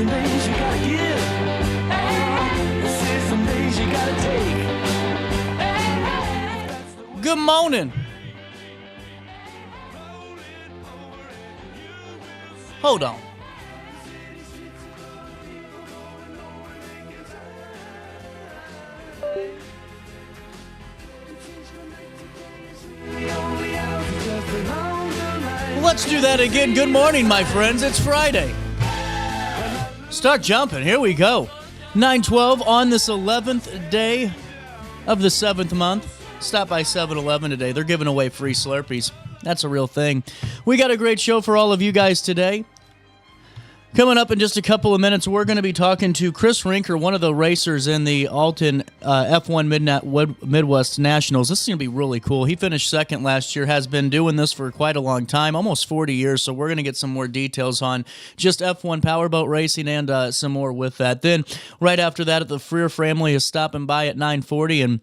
some things you gotta give. There's some things you gotta take. Good morning. Hold on. Let's do that again. Good morning, my friends. It's Friday. Start jumping. Here we go. 9/12 on this 11th day of the 7th month. Stop by 7-Eleven today. They're giving away free Slurpees. That's a real thing. We got a great show for all of you guys today. Coming up in just a couple of minutes, we're going to be talking to Chris Rinker, one of the racers in the Alton F1 Midwest Nationals. This is going to be really cool. He finished second last year, has been doing this for quite a long time, almost 40 years, so we're going to get some more details on just F1 powerboat racing and some more with that. Then, right after that, the Freer family is stopping by at 9:40 and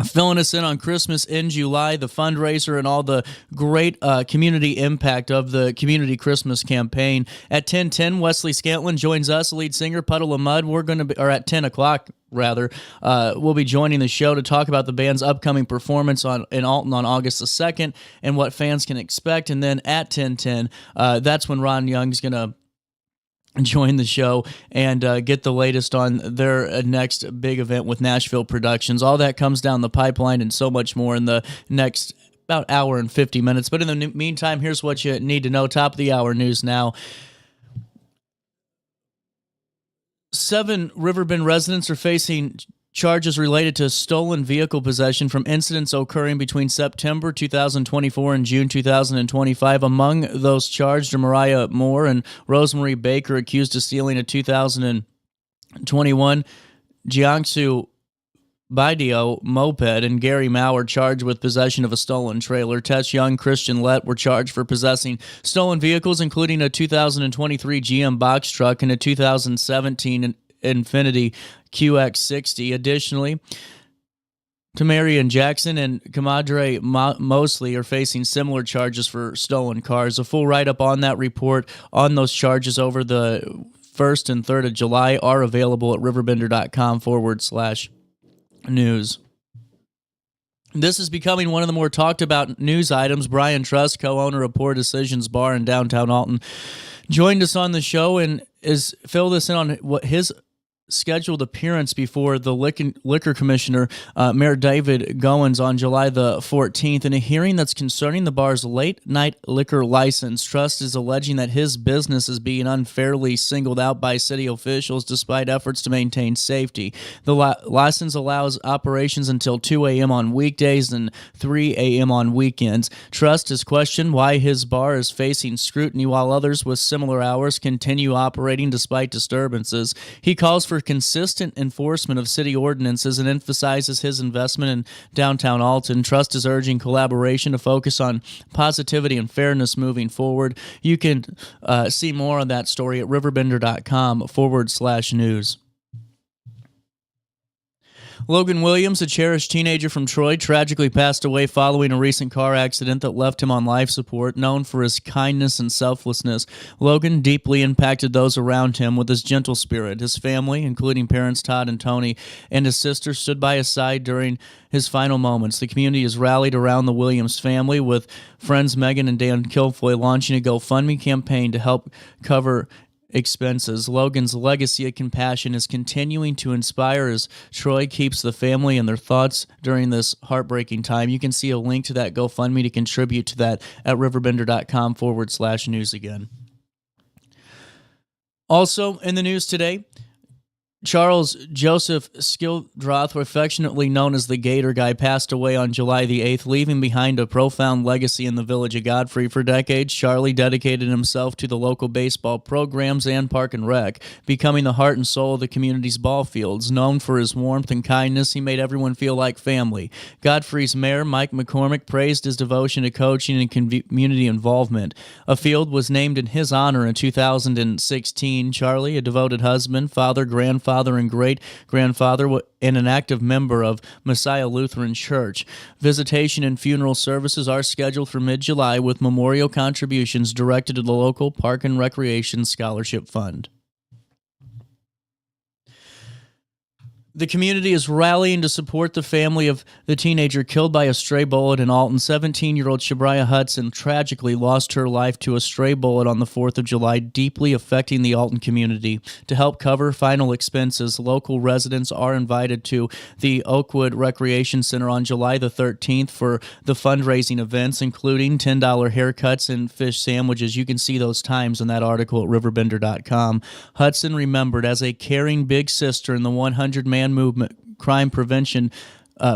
filling us in on Christmas in July, the fundraiser, and all the great community impact of the Community Christmas campaign. At 10:10, Wesley Scantlin joins us, lead singer, Puddle of Mudd. We're going to be, or at 10 o'clock, rather, we'll be joining the show to talk about the band's upcoming performance in Alton on August the 2nd and what fans can expect. And then at 10:10, that's when Ron Young's going to join the show and get the latest on their next big event with Nashville Productions. All that comes down the pipeline and so much more in the next about hour and 50 minutes. But in the meantime, here's what you need to know. Top of the hour news now. 7 Riverbend residents are facing charges related to stolen vehicle possession from incidents occurring between September 2024 and June 2025. Among those charged are Mariah Moore and Rosemary Baker, accused of stealing a 2021 Jiangsu Baidio moped, and Gary Mauer charged with possession of a stolen trailer. Tess Young, Christian Lett were charged for possessing stolen vehicles, including a 2023 GM box truck and a 2017 Infiniti QX60. Additionally, Tamarian Jackson and Kamadre Mosley are facing similar charges for stolen cars. A full write-up on that report on those charges over the 1st and 3rd of July are available at RiverBender.com/news. This is becoming one of the more talked about news items. Brian Truss, co-owner of Poor Decisions Bar in downtown Alton, joined us on the show and is filled us in on what his scheduled appearance before the liquor commissioner, Mayor David Goins, on July the 14th in a hearing that's concerning the bar's late-night liquor license. Trust is alleging that his business is being unfairly singled out by city officials despite efforts to maintain safety. The license allows operations until 2 a.m. on weekdays and 3 a.m. on weekends. Trust has questioned why his bar is facing scrutiny while others with similar hours continue operating despite disturbances. He calls for consistent enforcement of city ordinances and emphasizes his investment in downtown Alton. Trust is urging collaboration to focus on positivity and fairness moving forward. You can see more on that story at RiverBender.com/news. Logan Williams, a cherished teenager from Troy, tragically passed away following a recent car accident that left him on life support. Known for his kindness and selflessness, Logan deeply impacted those around him with his gentle spirit. His family, including parents Todd and Tony, and his sister, stood by his side during his final moments. The community has rallied around the Williams family, with friends Megan and Dan Kilfoy launching a GoFundMe campaign to help cover expenses. Logan's legacy of compassion is continuing to inspire as Troy keeps the family in their thoughts during this heartbreaking time. You can see a link to that GoFundMe to contribute to that at RiverBender.com/news again. Also in the news today, Charles Joseph Skildroth, affectionately known as the Gator Guy, passed away on July the 8th, leaving behind a profound legacy in the village of Godfrey. For decades, Charlie dedicated himself to the local baseball programs and park and rec, becoming the heart and soul of the community's ball fields. Known for his warmth and kindness, he made everyone feel like family. Godfrey's mayor, Mike McCormick, praised his devotion to coaching and community involvement. A field was named in his honor in 2016. Charlie, a devoted husband, father, grandfather, and great-grandfather, and an active member of Messiah Lutheran Church. Visitation and funeral services are scheduled for mid-July, with memorial contributions directed to the local Park and Recreation Scholarship Fund. The community is rallying to support the family of the teenager killed by a stray bullet in Alton. 17-year-old Shabria Hudson tragically lost her life to a stray bullet on the 4th of July, deeply affecting the Alton community. To help cover final expenses, local residents are invited to the Oakwood Recreation Center on July the 13th for the fundraising events, including $10 haircuts and fish sandwiches. You can see those times in that article at RiverBender.com. Hudson remembered as a caring big sister in the 100-man movement, crime prevention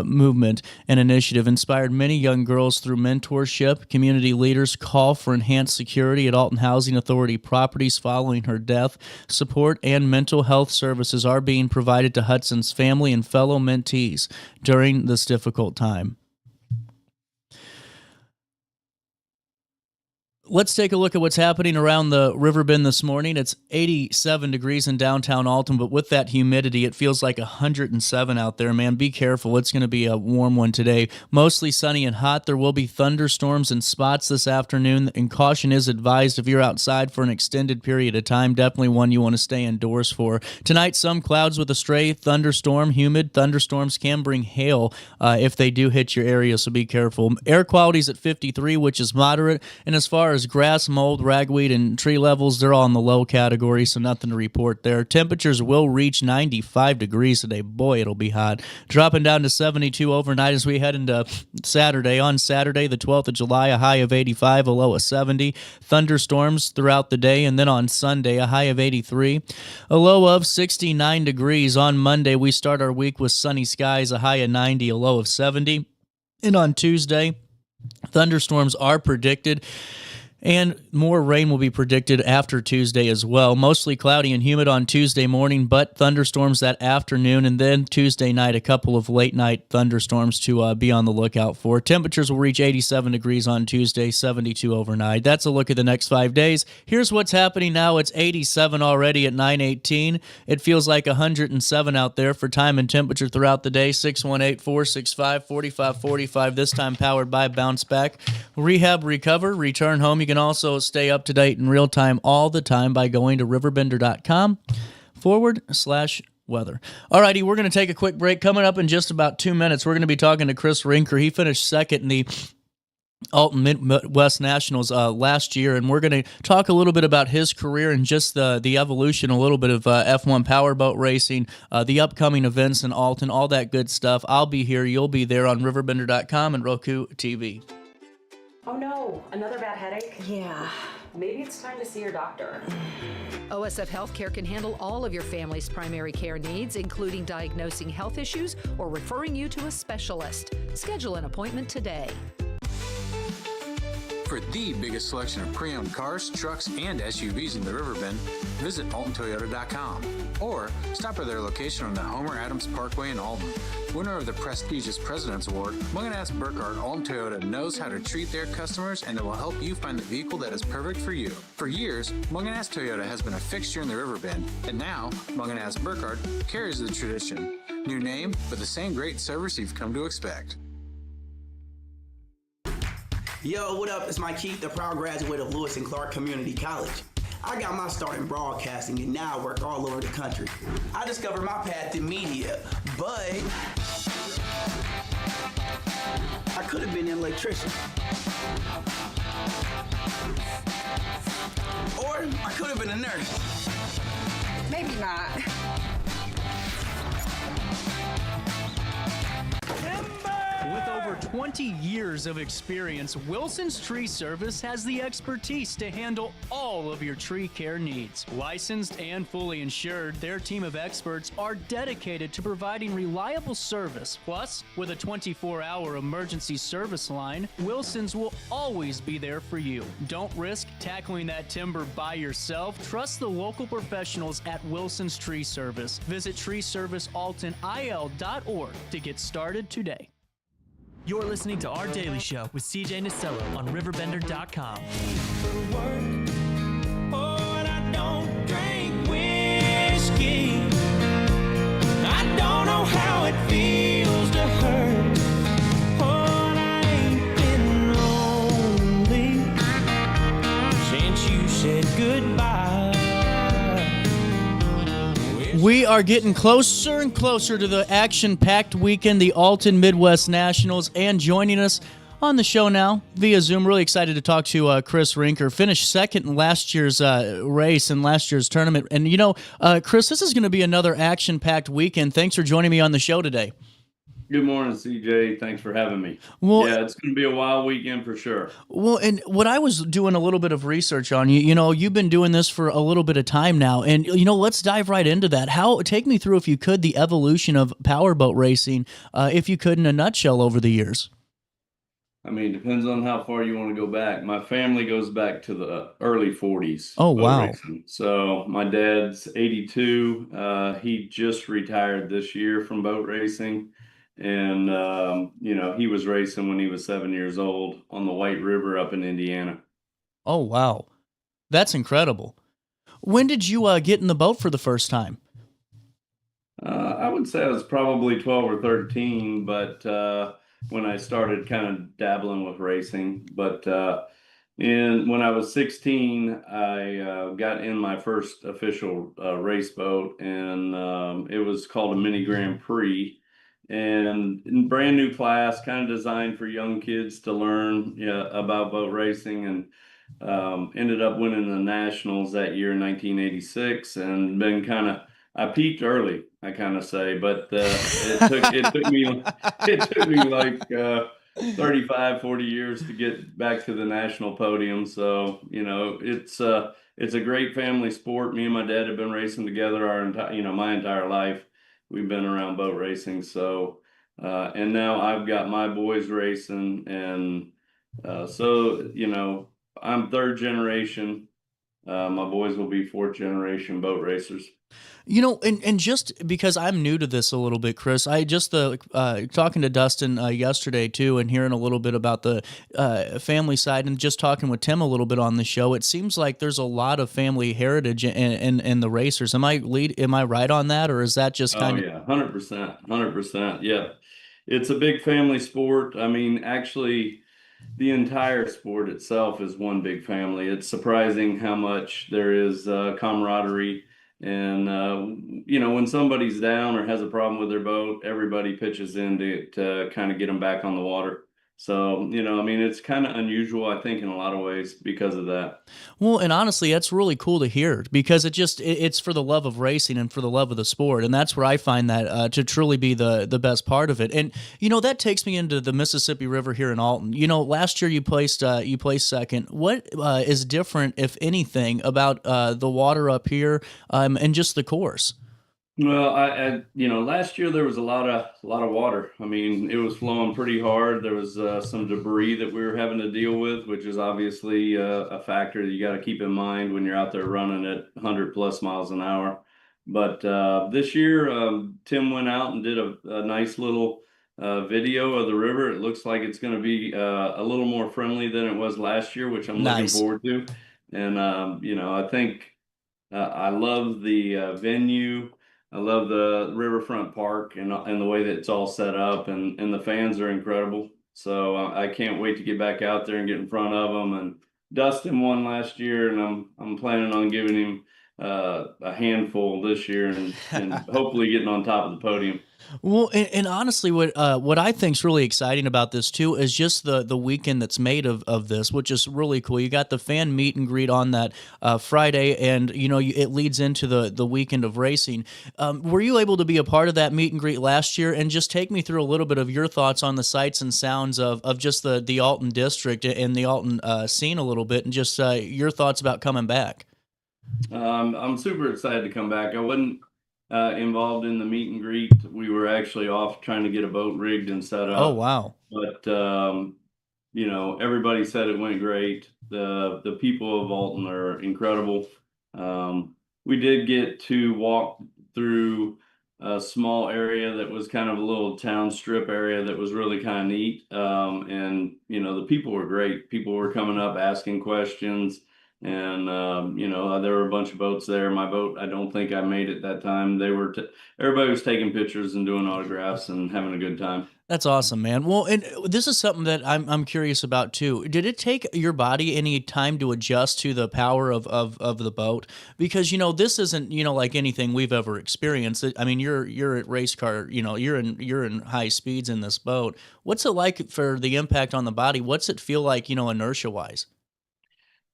movement and initiative, inspired many young girls through mentorship. Community leaders call for enhanced security at Alton Housing Authority properties following her death. Support and mental health services are being provided to Hudson's family and fellow mentees during this difficult time. Let's take a look at what's happening around the Riverbend this morning. It's 87 degrees in downtown Alton, but with that humidity, it feels like 107 out there, man. Be careful. It's going to be a warm one today. Mostly sunny and hot. There will be thunderstorms in spots this afternoon, and caution is advised if you're outside for an extended period of time. Definitely one you want to stay indoors for. Tonight, some clouds with a stray thunderstorm. Humid thunderstorms can bring hail if they do hit your area, so be careful. Air quality is at 53, which is moderate, and as far as grass, mold, ragweed, and tree levels, they're all in the low category, so nothing to report there. Temperatures will reach 95 degrees today. Boy, it'll be hot. Dropping down to 72 overnight as we head into Saturday. On Saturday, the 12th of July, a high of 85, a low of 70. Thunderstorms throughout the day, and then on Sunday, a high of 83, a low of 69 degrees. On Monday, we start our week with sunny skies, a high of 90, a low of 70. And on Tuesday, thunderstorms are predicted, and more rain will be predicted after Tuesday as well. Mostly cloudy and humid on Tuesday morning, but thunderstorms that afternoon. And then Tuesday night, a couple of late-night thunderstorms to be on the lookout for. Temperatures will reach 87 degrees on Tuesday, 72 overnight. That's a look at the next 5 days. Here's what's happening now. It's 87 already at 9:18. It feels like 107 out there for time and temperature throughout the day. 618-465-4545. This time powered by Bounce Back. Rehab, recover, return home. You can also stay up to date in real time all the time by going to RiverBender.com/weather. Alrighty, we're going to take a quick break. Coming up in just about 2 minutes, we're going to be talking to Chris Rinker. He finished second in the Alton Midwest Nationals last year, and we're going to talk a little bit about his career and just the evolution, a little bit of F1 Powerboat racing, the upcoming events in Alton, all that good stuff. I'll be here. You'll be there on RiverBender.com and Roku TV. Oh no, another bad headache? Yeah. Maybe it's time to see your doctor. OSF Healthcare can handle all of your family's primary care needs, including diagnosing health issues or referring you to a specialist. Schedule an appointment today. For the biggest selection of pre-owned cars, trucks, and SUVs in the Riverbend, visit AltonToyota.com or stop by their location on the Homer Adams Parkway in Alton. Winner of the prestigious President's Award, Munganast Burkhardt Alton Toyota knows how to treat their customers, and it will help you find the vehicle that is perfect for you. For years, Munganast Toyota has been a fixture in the Riverbend, and now Munganast Burkhardt carries the tradition. New name, but the same great service you've come to expect. Yo, what up? It's Mike Keith, the proud graduate of Lewis and Clark Community College. I got my start in broadcasting and now I work all over the country. I discovered my path in media, but I could have been an electrician. Or I could have been a nurse. Maybe not. With over 20 years of experience, Wilson's Tree Service has the expertise to handle all of your tree care needs. Licensed and fully insured, their team of experts are dedicated to providing reliable service. Plus, with a 24-hour emergency service line, Wilson's will always be there for you. Don't risk tackling that timber by yourself. Trust the local professionals at Wilson's Tree Service. Visit treeservicealtonil.org to get started today. You're listening to Our Daily Show with CJ Nasello on RiverBender.com. Oh, and I don't drink whiskey. I don't know how it feels to hurt. Oh, and I ain't been lonely since you said goodbye. We are getting closer and closer to the action-packed weekend, the Alton Midwest Nationals, and joining us on the show now via Zoom. Really excited to talk to Chris Rinker. Finished second in last year's race and last year's tournament. And, Chris, this is going to be another action-packed weekend. Thanks for joining me on the show today. Good morning, CJ. Thanks for having me. Well, yeah, it's going to be a wild weekend for sure. Well, and what I was doing a little bit of research on, you've been doing this for a little bit of time now, and let's dive right into that. Take me through, if you could, the evolution of powerboat racing, if you could, in a nutshell, over the years. I mean, it depends on how far you want to go back. My family goes back to the early 40s. Oh, wow. Racing. So my dad's 82. He just retired this year from boat racing. And, he was racing when he was 7 years old on the White River up in Indiana. Oh, wow. That's incredible. When did you get in the boat for the first time? I would say I was probably 12 or 13, but when I started kind of dabbling with racing. But when I was 16, I got in my first official race boat, and it was called a Mini Grand Prix. And in brand new class, kind of designed for young kids to learn about boat racing, and ended up winning the nationals that year in 1986, and been I peaked early, I kind of say, but it took me like 35, 40 years to get back to the national podium. So, it's a great family sport. Me and my dad have been racing together my entire life. We've been around boat racing. So, and now I've got my boys racing. And so, I'm third generation. My boys will be fourth generation boat racers. And just because I'm new to this a little bit, Chris, I just talking to Dustin yesterday too, and hearing a little bit about the family side, and just talking with Tim a little bit on the show. It seems like there's a lot of family heritage in the racers. Am I right on that, or is that just kind of? Oh yeah, 100%. Yeah, it's a big family sport. I mean, actually, the entire sport itself is one big family. It's surprising how much there is camaraderie. And, when somebody's down or has a problem with their boat, everybody pitches in to kind of get them back on the water. So, it's kind of unusual, I think, in a lot of ways because of that. Well, and honestly, that's really cool to hear, because it's for the love of racing and for the love of the sport. And that's where I find that to truly be the best part of it. And, that takes me into the Mississippi River here in Alton. Last year you placed second. What is different, if anything, about the water up here and just the course? Well, last year there was a lot of water. I mean, it was flowing pretty hard. There was some debris that we were having to deal with, which is obviously a factor that you got to keep in mind when you're out there running at 100 plus miles an hour. But this year, Tim went out and did a nice little video of the river. It looks like it's going to be a little more friendly than it was last year, which I'm looking forward to. And I think I love the venue. I love the Riverfront Park and the way that it's all set up, and the fans are incredible. So I can't wait to get back out there and get in front of them. And Dustin won last year, and I'm planning on giving him a handful this year, and hopefully getting on top of the podium. Well, and honestly, what I think is really exciting about this too is just the weekend that's made of this, which is really cool. You got the fan meet and greet on that Friday, and it leads into the weekend of racing. Were you able to be a part of that meet and greet last year? And just take me through a little bit of your thoughts on the sights and sounds of just the Alton district and the Alton scene a little bit, and just your thoughts about coming back. I'm super excited to come back. I wasn't involved in the meet and greet. We were actually off trying to get a boat rigged and set up. Oh, wow. But, everybody said it went great. The people of Alton are incredible. We did get to walk through a small area that was kind of a little town strip area that was really kind of neat. And, the people were great. People were coming up, asking questions. And, there were a bunch of boats there. My boat, I don't think I made it that time. Everybody was taking pictures and doing autographs and having a good time. That's awesome, man. Well, and this is something that I'm curious about too. Did it take your body any time to adjust to the power of the boat? Because this isn't like anything we've ever experienced. I mean, you're at race car. You're in high speeds in this boat. What's it like for the impact on the body? What's it feel like inertia wise?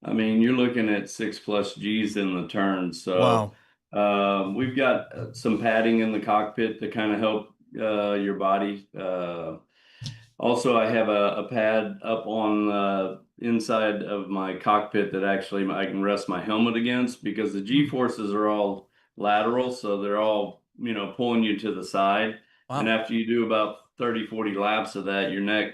I mean, you're looking at 6+ G's in the turn. So Wow. we've got some padding in the cockpit to kind of help your body. Also, I have a pad up on inside of my cockpit that actually I can rest my helmet against, because the G forces are all lateral, so they're all pulling you to the side. Wow. And after you do about 30-40 laps of that, your neck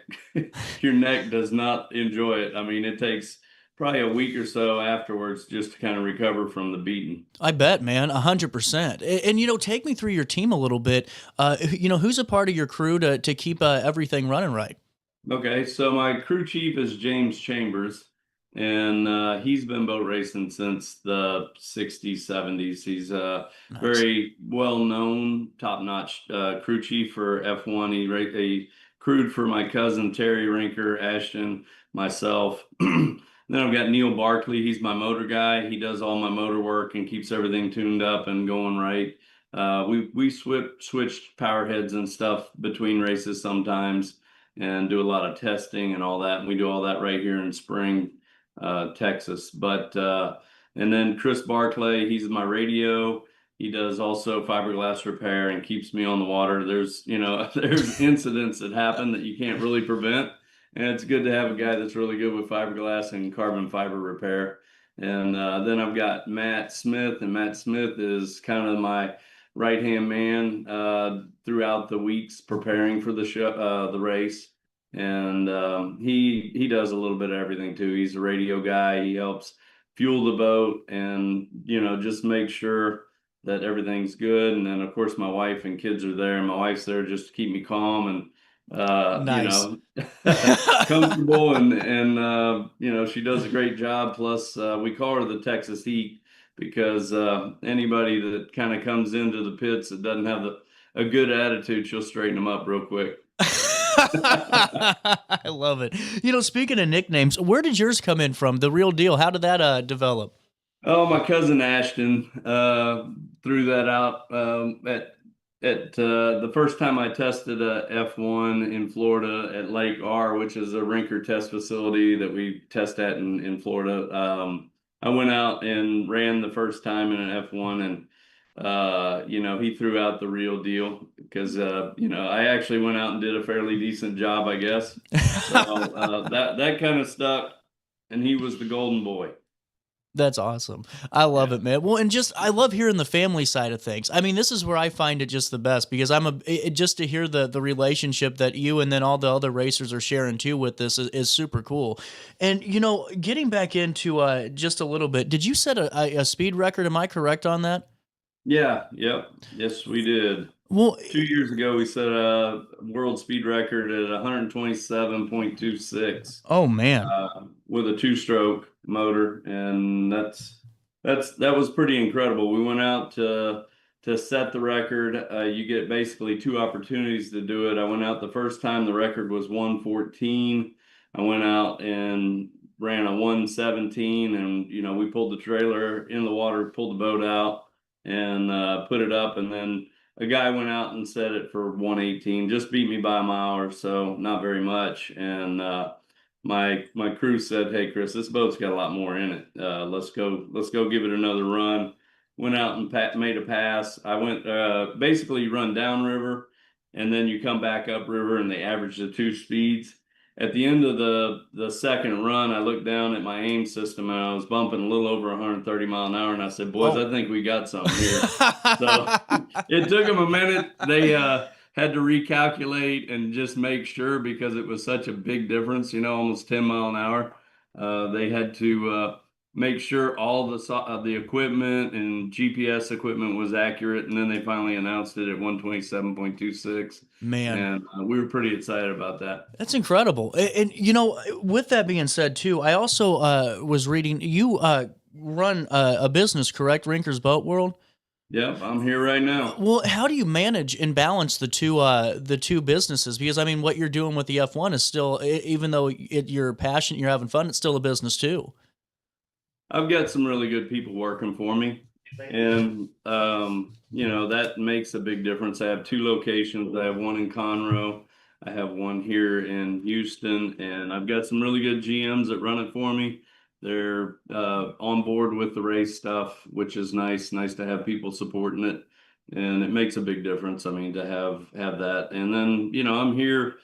your neck does not enjoy it. I mean, it takes probably a week or so afterwards just to kind of recover from the beating. I bet, man, 100%. And take me through your team a little bit. Who's a part of your crew to keep everything running right? Okay, so my crew chief is James Chambers, and he's been boat racing since the 60s, 70s. He's a Nice. very well-known, top-notch crew chief for F1. He crewed for my cousin Terry Rinker, Ashton, myself. Then I've got Neil Barkley. He's my motor guy. He does all my motor work and keeps everything tuned up and going right. We switched power heads and stuff between races sometimes, and do a lot of testing and all that. And we do all that right here in Spring, Texas. But and then Chris Barclay, he's my radio. He does also fiberglass repair and keeps me on the water. There's there's incidents that happen that you can't really prevent. And it's good to have a guy that's really good with fiberglass and carbon fiber repair. And then I've got Matt Smith, and Matt Smith is kind of my right-hand man throughout the weeks preparing for the race. And he does a little bit of everything too. He's a radio guy. He helps fuel the boat and, just make sure that everything's good. And then, of course, my wife and kids are there. And my wife's there just to keep me calm and Nice. comfortable, and she does a great job. Plus we call her the Texas Heat, because anybody that kind of comes into the pits that doesn't have a good attitude, she'll straighten them up real quick. I love it. Speaking of nicknames, where did yours come in from? The real deal. How did that develop? Oh, my cousin Ashton threw that out at the first time I tested a F1 in Florida at Lake R, which is a Rinker test facility that we test at in Florida. I went out and ran the first time in an F1, and he threw out the real deal, because I actually went out and did a fairly decent job, I guess. So that kind of stuck, and he was the golden boy. That's awesome. I love it, man. Well, and I love hearing the family side of things. I mean, this is where I find it just the best, because just to hear the relationship that you and then all the other racers are sharing too with this is super cool. And, getting back into just a little bit, did you set a speed record? Am I correct on that? Yeah. Yep. Yes, we did. Well, 2 years ago, we set a world speed record at 127.26. Oh man, with a 2-stroke motor, and that was pretty incredible. We went out to set the record. You get basically 2 opportunities to do it. I went out the first time, the record was 1:14. I went out and ran a 1:17, and we pulled the trailer in the water, pulled the boat out, and put it up, and then a guy went out and set it for 1:18, just beat me by a mile or so, not very much. And my crew said, "Hey, Chris, this boat's got a lot more in it. Let's go give it another run." Went out and made a pass. I went basically you run downriver, and then you come back upriver, and they average the 2 speeds. At the end of the second run, I looked down at my aim system, and I was bumping a little over 130 mile an hour. And I said, "Boys, I think we got something here." So it took them a minute. They had to recalculate and just make sure, because it was such a big difference, almost 10 mile an hour. They had to make sure all the equipment and GPS equipment was accurate, and then they finally announced it at 127.26. man. And we were pretty excited about that. That's incredible. And with that being said too, I also was reading you run a business, correct? Rinker's Boat World? Yep, I'm here right now. Well, how do you manage and balance the two businesses? Because I mean, what you're doing with the F1 is still, even though you're passionate, you're having fun, it's still a business too. I've got some really good people working for me, and that makes a big difference. I have 2 locations. I have one in Conroe. I have one here in Houston, and I've got some really good GMs that run it for me. They're on board with the race stuff, which is nice. Nice to have people supporting it, and it makes a big difference. I mean, to have that, and then I'm here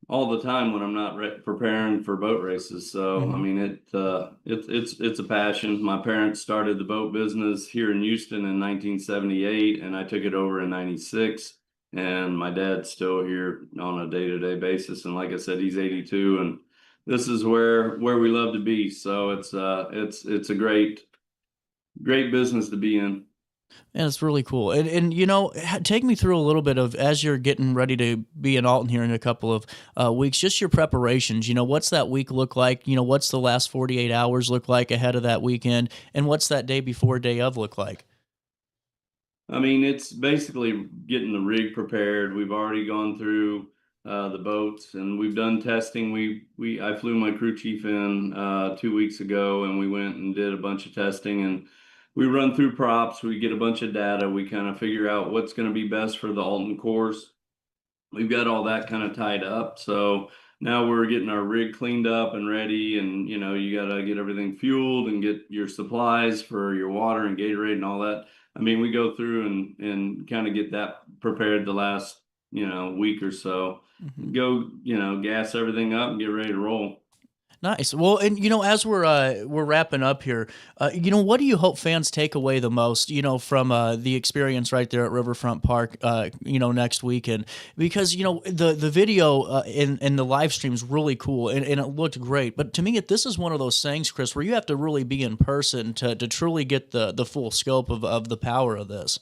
all the time when I'm not preparing for boat races. So I mean, it's a passion. My parents started the boat business here in Houston in 1978, and I took it over in '96. And my dad's still here on a day-to-day basis. And like I said, he's 82, and this is where we love to be. So it's a great business to be in. And it's really cool. And take me through a little bit of, as you're getting ready to be in Alton here in a couple of weeks, just your preparations. What's that week look like? What's the last 48 hours look like ahead of that weekend? And what's that day before, day of look like? I mean, it's basically getting the rig prepared. We've already gone through the boats, and we've done testing. I flew my crew chief in 2 weeks ago, and we went and did a bunch of testing, and we run through props. We get a bunch of data. We kind of figure out what's going to be best for the Alton course. We've got all that kind of tied up. So now we're getting our rig cleaned up and ready, and you got to get everything fueled and get your supplies for your water and Gatorade and all that. I mean, we go through and kind of get that prepared the last, week or so. Go, gas everything up and get ready to roll. Nice. Well, and as we're wrapping up here, what do you hope fans take away the most, from the experience right there at Riverfront Park, next weekend? Because the video and the live stream is really cool, and it looked great. But to me, this is one of those things, Chris, where you have to really be in person to truly get the full scope of the power of this.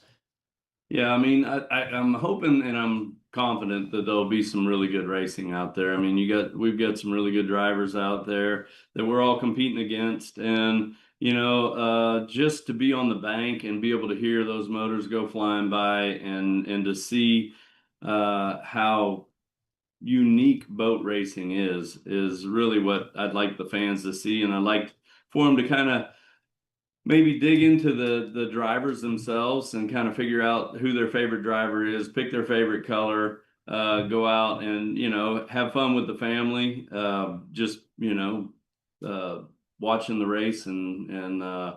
Yeah, I mean, I'm hoping and I'm confident that there'll be some really good racing out there. I mean, we've got some really good drivers out there that we're all competing against, and just to be on the bank and be able to hear those motors go flying by, and to see how unique boat racing is really what I'd like the fans to see, and I'd like for them to kind of maybe dig into the drivers themselves and kind of figure out who their favorite driver is, pick their favorite color, go out and, have fun with the family, just, watching the race and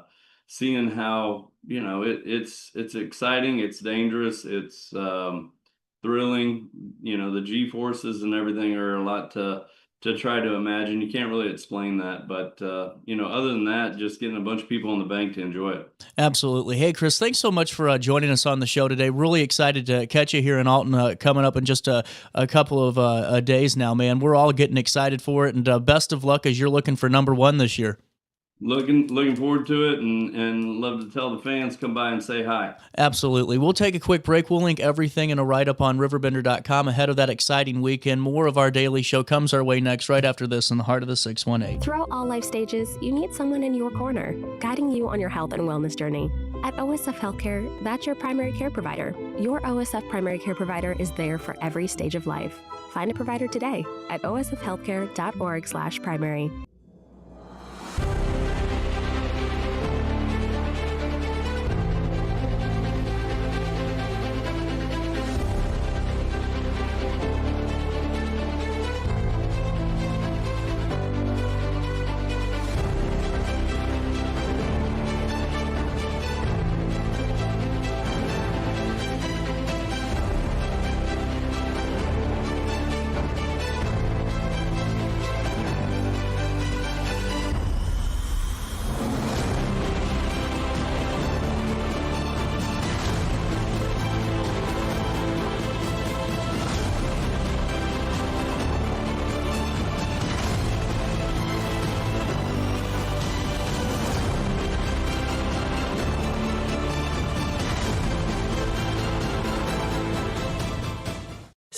seeing how, it's exciting, it's dangerous, it's thrilling. The G-forces and everything are a lot to try to imagine. You can't really explain that, but other than that, just getting a bunch of people on the bank to enjoy it. Absolutely. Hey, Chris, thanks so much for joining us on the show today. Really excited to catch you here in Alton coming up in just a couple of days now, man. We're all getting excited for it, and best of luck as you're looking for number 1 this year. Looking forward to it, and love to tell the fans, come by and say hi. Absolutely. We'll take a quick break. We'll link everything in a write-up on RiverBender.com ahead of that exciting weekend. More of our daily show comes our way next, right after this in the heart of the 618. Throughout all life stages, you need someone in your corner, guiding you on your health and wellness journey. At OSF Healthcare, that's your primary care provider. Your OSF primary care provider is there for every stage of life. Find a provider today at osfhealthcare.org/primary.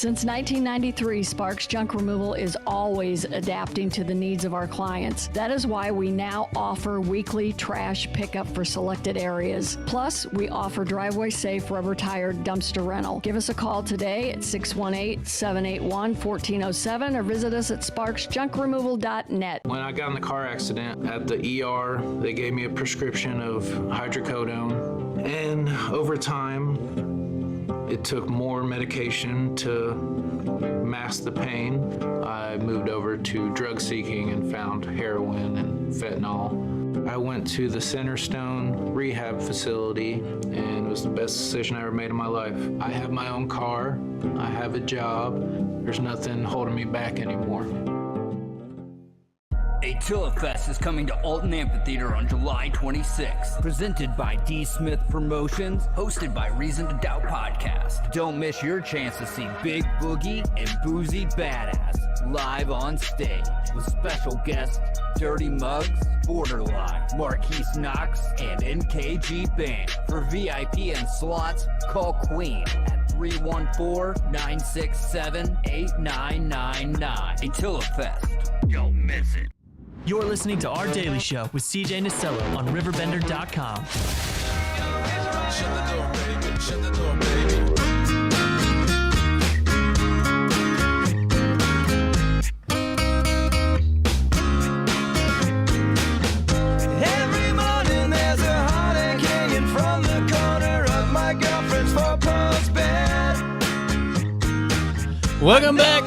Since 1993, Sparks Junk Removal is always adapting to the needs of our clients. That is why we now offer weekly trash pickup for selected areas. Plus, we offer driveway-safe rubber-tired dumpster rental. Give us a call today at 618-781-1407 or visit us at sparksjunkremoval.net. When I got in the car accident at the ER, they gave me a prescription of hydrocodone, and over time, it took more medication to mask the pain. I moved over to drug seeking and found heroin and fentanyl. I went to the Centerstone rehab facility, and it was the best decision I ever made in my life. I have my own car, I have a job, there's nothing holding me back anymore. Attila Fest is coming to Alton Amphitheater on July 26th. Presented by D. Smith Promotions, hosted by Reason to Doubt Podcast. Don't miss your chance to see Big Boogie and Boozy Badass live on stage with special guests Dirty Muggs, Borderline, Marquise Knox, and NKG Band. For VIP and slots, call Queen at 314-967-8999. Attila Fest. Don't miss it. You're listening to Our Daily Show with CJ Nasello on RiverBender.com. Shut the door, baby. Shut the door, baby. Every morning there's a heartache hanging from the corner of my girlfriend's four-post bed. Welcome back.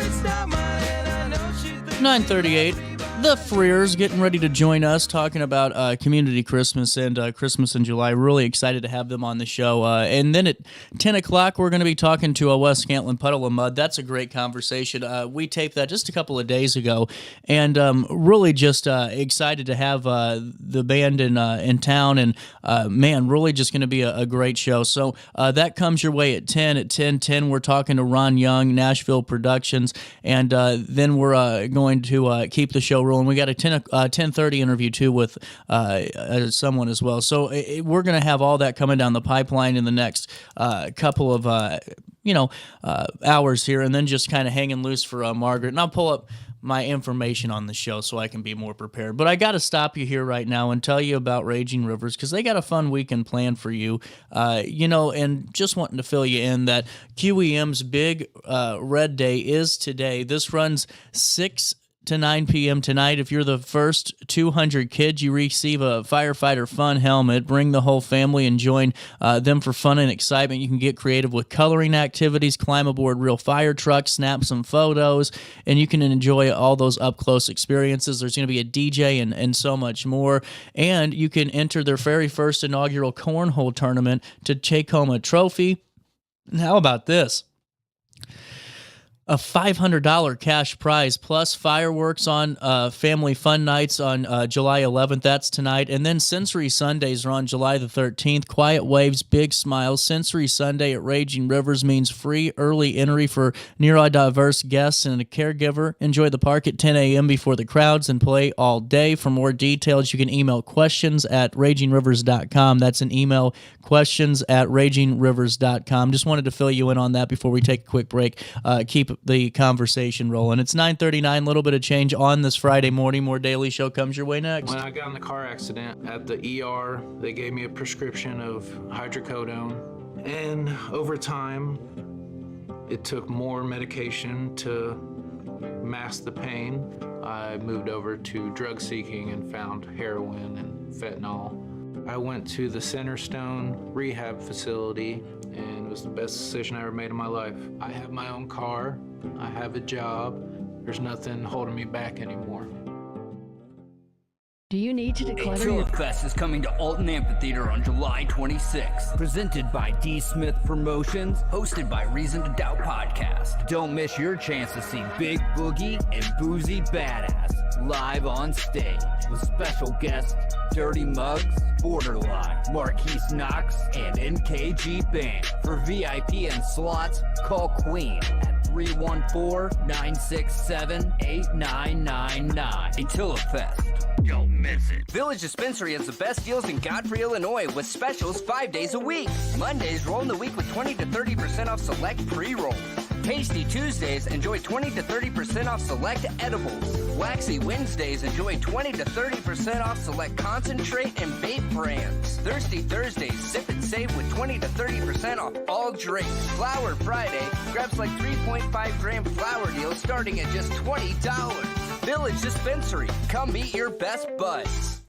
9:38. The Freers getting ready to join us talking about Community Christmas and Christmas in July. Really excited to have them on the show. And then at 10 o'clock, we're going to be talking to Wes Scantlin, Puddle of Mudd. That's a great conversation. We taped that just a couple of days ago, and really just excited to have the band in town. And, man, really just going to be a great show. So that comes your way at 10. At 10:10, we're talking to Ron Young, Nashville Productions, and then we're going to keep the show rolling. We got a 10:30 interview too with someone as well. So we're going to have all that coming down the pipeline in the next couple of hours here, and then just kind of hanging loose for Margaret. And I'll pull up my information on the show so I can be more prepared. But I got to stop you here right now and tell you about Raging Rivers, because they got a fun weekend planned for you. And just wanting to fill you in that QEM's Big Red Day is today. This runs 6 to 9 p.m. tonight. If you're the first 200 kids, you receive a firefighter fun helmet. Bring the whole family and join them for fun and excitement. You can get creative with coloring activities, climb aboard real fire trucks, snap some photos, and you can enjoy all those up-close experiences. There's going to be a DJ and so much more. And you can enter their very first inaugural cornhole tournament to take home a trophy. And how about this? A $500 cash prize plus fireworks on family fun nights on July 11th. That's tonight. And then Sensory Sundays are on July the 13th. Quiet Waves, Big Smiles. Sensory Sunday at Raging Rivers means free early entry for neurodiverse guests and a caregiver. Enjoy the park at 10 a.m. before the crowds and play all day. For more details, you can email questions@RagingRivers.com. That's an email, questions@RagingRivers.com. Just wanted to fill you in on that before we take a quick break. Keep the conversation rolling. It's 9:39, a little bit of change on this Friday morning. More Daily Show comes your way next. When I got in the car accident at the ER, they gave me a prescription of hydrocodone, and over time, it took more medication to mask the pain. I moved over to drug seeking and found heroin and fentanyl. I went to the Centerstone rehab facility, and it was the best decision I ever made in my life. I have my own car, I have a job, there's nothing holding me back anymore. Do you need to declutter Attila your... Fest is coming to Alton Amphitheater on July 26th. Presented by D. Smith Promotions, hosted by Reason to Doubt Podcast. Don't miss your chance to see Big Boogie and Boozy Badass live on stage with special guests Dirty Muggs, Borderline, Marquise Knox, and NKG Band. For VIP and slots, call Queen at 314-967-8999. Attila Fest. Don't miss it. Village Dispensary has the best deals in Godfrey, Illinois, with specials 5 days a week. Mondays roll in the week with 20 to 30% off select pre-rolls. Tasty Tuesdays, enjoy 20 to 30% off select edibles. Waxy Wednesdays, enjoy 20 to 30% off select concentrate and vape brands. Thirsty Thursdays, sip and save with 20 to 30% off all drinks. Flower Friday, grab like 3.5 gram flower deals starting at just $20. Village Dispensary, come meet your best buds.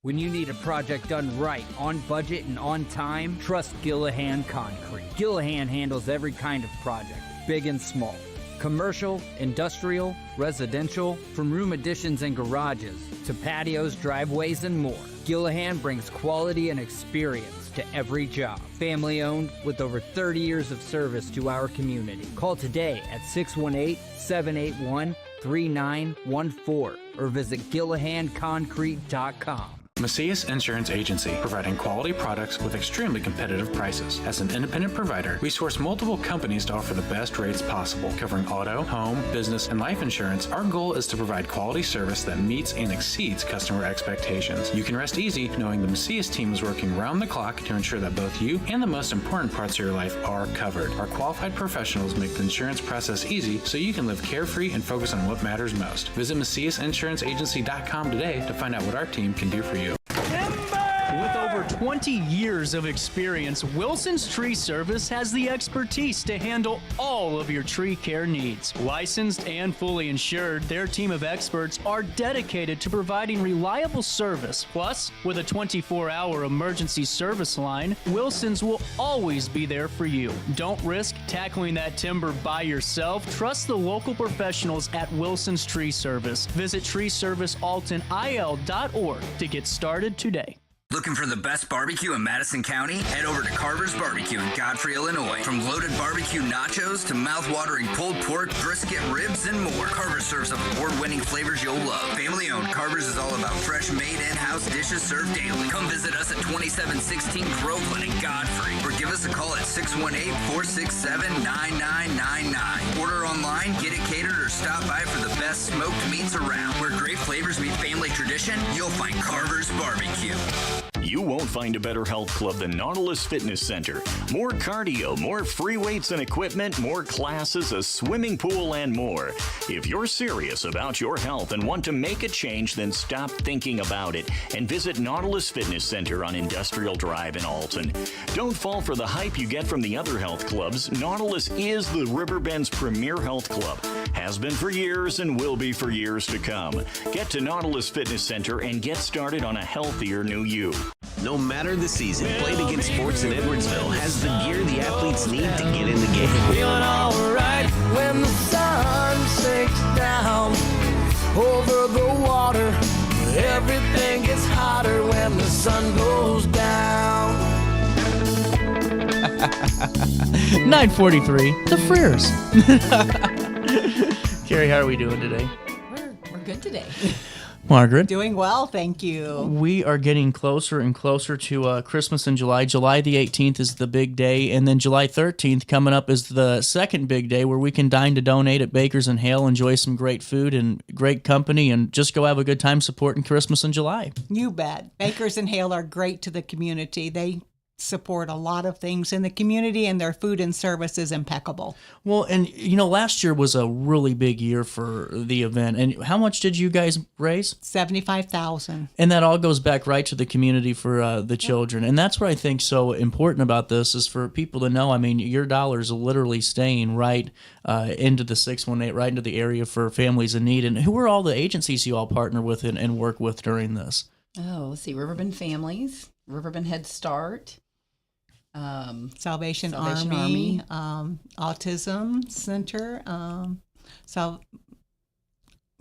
When you need a project done right, on budget, and on time, trust Gillahan Concrete. Gillahan handles every kind of project, big and small. Commercial, industrial, residential, from room additions and garages to patios, driveways, and more. Gillahan brings quality and experience to every job. Family owned with over 30 years of service to our community. Call today at 618-781-3914 or visit GillahanConcrete.com. Macias Insurance Agency, providing quality products with extremely competitive prices. As an independent provider, we source multiple companies to offer the best rates possible, covering auto, home, business, and life insurance. Our goal is to provide quality service that meets and exceeds customer expectations. You can rest easy knowing the Macias team is working round the clock to ensure that both you and the most important parts of your life are covered. Our qualified professionals make the insurance process easy so you can live carefree and focus on what matters most. Visit MaciasInsuranceAgency.com today to find out what our team can do for you. With over 20 years of experience, Wilson's Tree Service has the expertise to handle all of your tree care needs. Licensed and fully insured, their team of experts are dedicated to providing reliable service. Plus, with a 24-hour emergency service line, Wilson's will always be there for you. Don't risk tackling that timber by yourself. Trust the local professionals at Wilson's Tree Service. Visit treeservicealtonil.org to get started today. Looking for the best barbecue in Madison County? Head over to Carver's Barbecue in Godfrey, Illinois. From loaded barbecue nachos to mouth-watering pulled pork, brisket, ribs, and more, Carver's serves up award-winning flavors you'll love. Family-owned, Carver's is all about fresh-made in-house dishes served daily. Come visit us at 2716 Groveland in Godfrey, or give us a call at 618-467-9999. Order online, get it catered, or stop by for the best smoked meats around. Where great flavors meet family tradition, you'll find Carver's Barbecue. You won't find a better health club than Nautilus Fitness Center. More cardio, more free weights and equipment, more classes, a swimming pool, and more. If you're serious about your health and want to make a change, then stop thinking about it and visit Nautilus Fitness Center on Industrial Drive in Alton. Don't fall for the hype you get from the other health clubs. Nautilus is the Riverbend's premier health club. Has been for years and will be for years to come. Get to Nautilus Fitness Center and get started on a healthier new you. No matter the season, Played Against Sports in Edwardsville has the gear the athletes need to get in the game. Feeling alright when the sun sinks down over the water. Everything gets hotter when the sun goes down. 9:43, the Freers. Carrie, how are we doing today? We're good today. Margaret? Doing well, thank you. We are getting closer and closer to Christmas in July. July the 18th is the big day, and then July 13th coming up is the second big day where we can dine to donate at Baker's and Hale, enjoy some great food and great company, and just go have a good time supporting Christmas in July. You bet. Baker's and Hale are great to the community. They support a lot of things in the community, and their food and service is impeccable. Well, and you know, last year was a really big year for the event. And how much did you guys raise? $75,000. And that all goes back right to the community for the children. And that's what I think so important about this is for people to know, I mean, your dollars are literally staying right into the 618, right into the area for families in need. And who are all the agencies you all partner with and work with during this? Oh, let's see, Riverbend Families, Riverbend Head Start, Salvation Army, Autism Center,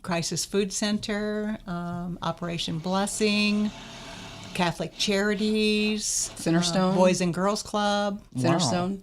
Crisis Food Center, Operation Blessing, Catholic Charities, Centerstone, Boys and Girls Club, Centerstone.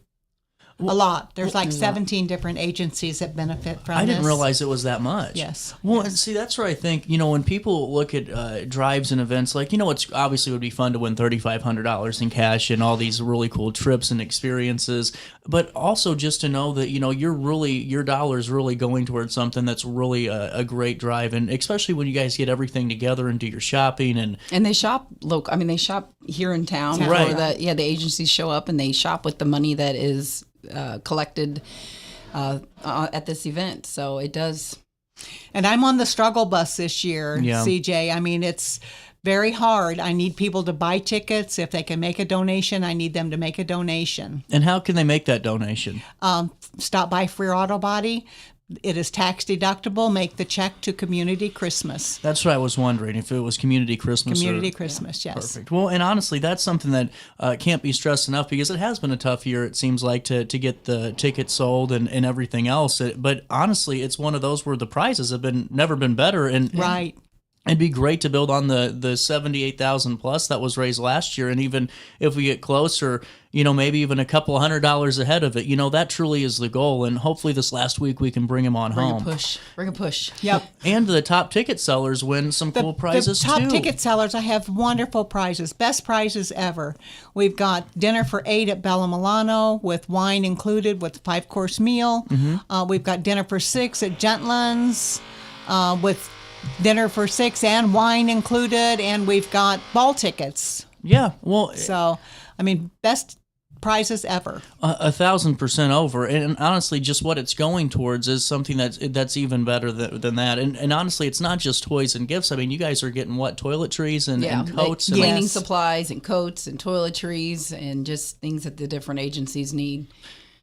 A lot. There's like 17 different agencies that benefit from this. I didn't realize it was that much. Yes. Well, and see, that's where I think, when people look at drives and events, like, it's obviously would be fun to win $3,500 in cash and all these really cool trips and experiences, but also just to know that, your dollar's really going towards something that's really a great drive, and especially when you guys get everything together and do your shopping. And they shop local. I mean, they shop here in town. Right. Or the agencies show up and they shop with the money that is collected at this event. So it does. And I'm on the struggle bus this year, Yeah. CJ. I mean, it's very hard. I need people to buy tickets. If they can make a donation, I need them to make a donation. And how can they make that donation? Stop by Freer Auto Body. It is tax deductible. Make the check to Community Christmas. That's what I was wondering, if it was Community Christmas. Community Christmas, yes. Perfect. Well, and honestly, that's something that can't be stressed enough, because it has been a tough year, it seems like, to get the tickets sold and everything else. But honestly, it's one of those where the prizes have never been better. And Right. It'd be great to build on the 78,000 plus that was raised last year, and even if we get closer, maybe even a couple $100 ahead of it. That truly is the goal, and hopefully this last week we can bring them on home. Bring a push. Yep. And the top ticket sellers win some cool prizes the top too. ticket sellers, I have wonderful prizes, best prizes ever. We've got dinner for 8 at Bella Milano with wine included with a 5-course meal. Mm-hmm. We've got dinner for 6 at Gentlands with dinner for 6 and wine included, and we've got ball tickets. Yeah, well, so I mean, best prizes ever. 1,000% over, and honestly, just what it's going towards is something that's even better than that. And honestly, it's not just toys and gifts. I mean, you guys are getting toiletries and coats, and cleaning supplies and coats and toiletries and just things that the different agencies need.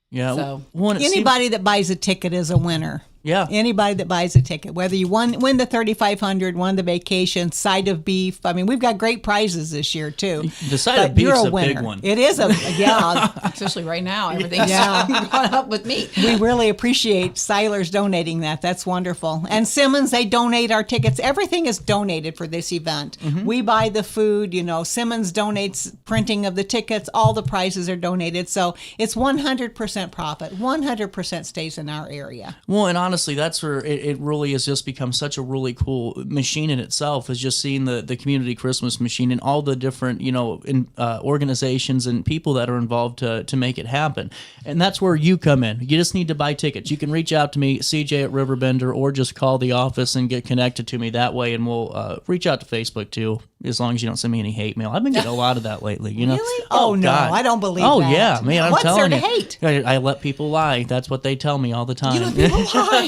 Yeah. So anybody that buys a ticket is a winner. Yeah. Anybody that buys a ticket, whether you win the $3,500, won the vacation, side of beef. I mean, we've got great prizes this year too. The side of beef's a big one. It is especially right now, everything's gone up with meat. We really appreciate Siler's donating that. That's wonderful. And Simmons, they donate our tickets. Everything is donated for this event. Mm-hmm. We buy the food. Simmons donates printing of the tickets. All the prizes are donated. So it's 100% profit. 100% stays in our area. Well, and honestly, that's where it really has just become such a really cool machine in itself, is just seeing the Community Christmas machine and all the different, organizations and people that are involved to make it happen. And that's where you come in. You just need to buy tickets. You can reach out to me, CJ at RiverBender, or just call the office and get connected to me that way. And we'll reach out to Facebook too, as long as you don't send me any hate mail. I've been getting a lot of that lately, Really? Oh, no, God. I don't believe that. Oh, that. yeah, man, I'm What's telling there you. to hate? I let people lie. That's what they tell me all the time. You let people lie.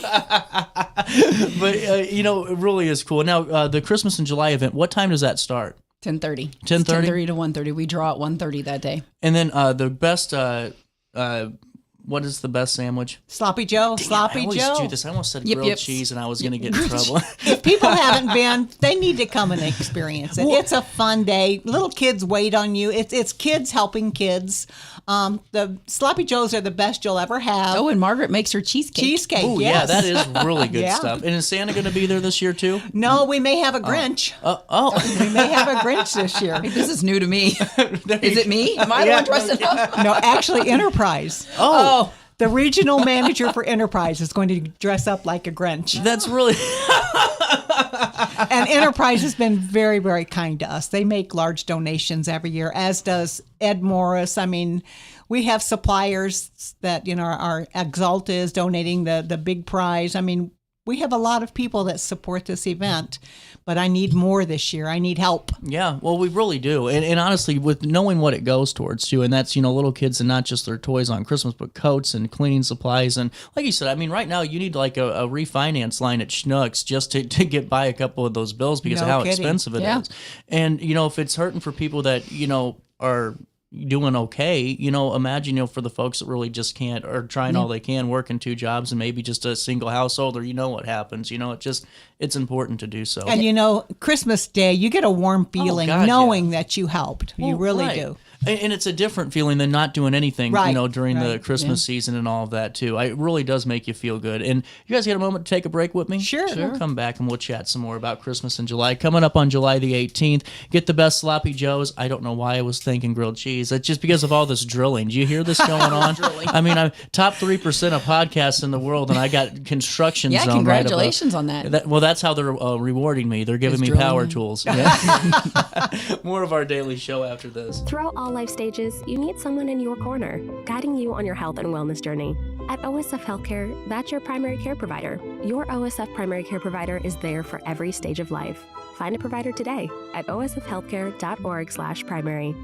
But, it really is cool. Now, the Christmas in July event, what time does that start? 10:30. 10:30? 10:30 to 1:30. We draw at 1:30 that day. And then the best, what is the best sandwich? Sloppy Joe. Sloppy I always Joe. do this. I almost said Yip, grilled yip. cheese, and I was going to get in trouble. If people haven't been, they need to come and experience it. It's a fun day. Little kids wait on you. It's kids helping kids. The Sloppy Joes are the best you'll ever have. Oh, and Margaret makes her cheesecake. Cheesecake, Oh, yes. yeah, that is really good Yeah. stuff. And is Santa going to be there this year, too? No, we may have a Grinch. We may have a Grinch this year. Hey, this is new to me. Is it me? Am I the one dressing up? No, actually, Enterprise. Oh. The regional manager for Enterprise is going to dress up like a Grinch. That's really... And Enterprise has been very, very kind to us. They make large donations every year, as does Ed Morris. I mean, we have suppliers that, our Exalta is donating the big prize. I mean, we have a lot of people that support this event, but I need more this year. I need help. Yeah, well, we really do. And honestly, with knowing what it goes towards, too, and that's, little kids and not just their toys on Christmas, but coats and cleaning supplies. And like you said, I mean, right now you need like a refinance line at Schnucks just to get by a couple of those bills because of how expensive it is. And, if it's hurting for people that, are doing okay, imagine, for the folks that really just can't, or trying all they can, working 2 jobs and maybe just a single household, or what happens, it's important to do so. And Christmas Day, you get a warm feeling God, knowing that you helped. You Well, really right. do. And it's a different feeling than not doing anything, Right, during the right, Christmas season and all of that, too. It really does make you feel good. And you guys got a moment to take a break with me? Sure. We'll come back and we'll chat some more about Christmas in July. Coming up on July the 18th, get the best sloppy joes. I don't know why I was thinking grilled cheese. It's just because of all this drilling. Do you hear this going on? I mean, I'm top 3% of podcasts in the world, and I got construction zone. Congratulations on that. Well, that's how they're rewarding me. They're giving me power tools. Yeah. More of our daily show after this. Throughout all life stages, you need someone in your corner, guiding you on your health and wellness journey. At OSF Healthcare, that's your primary care provider. Your OSF primary care provider is there for every stage of life. Find a provider today at osfhealthcare.org/primary.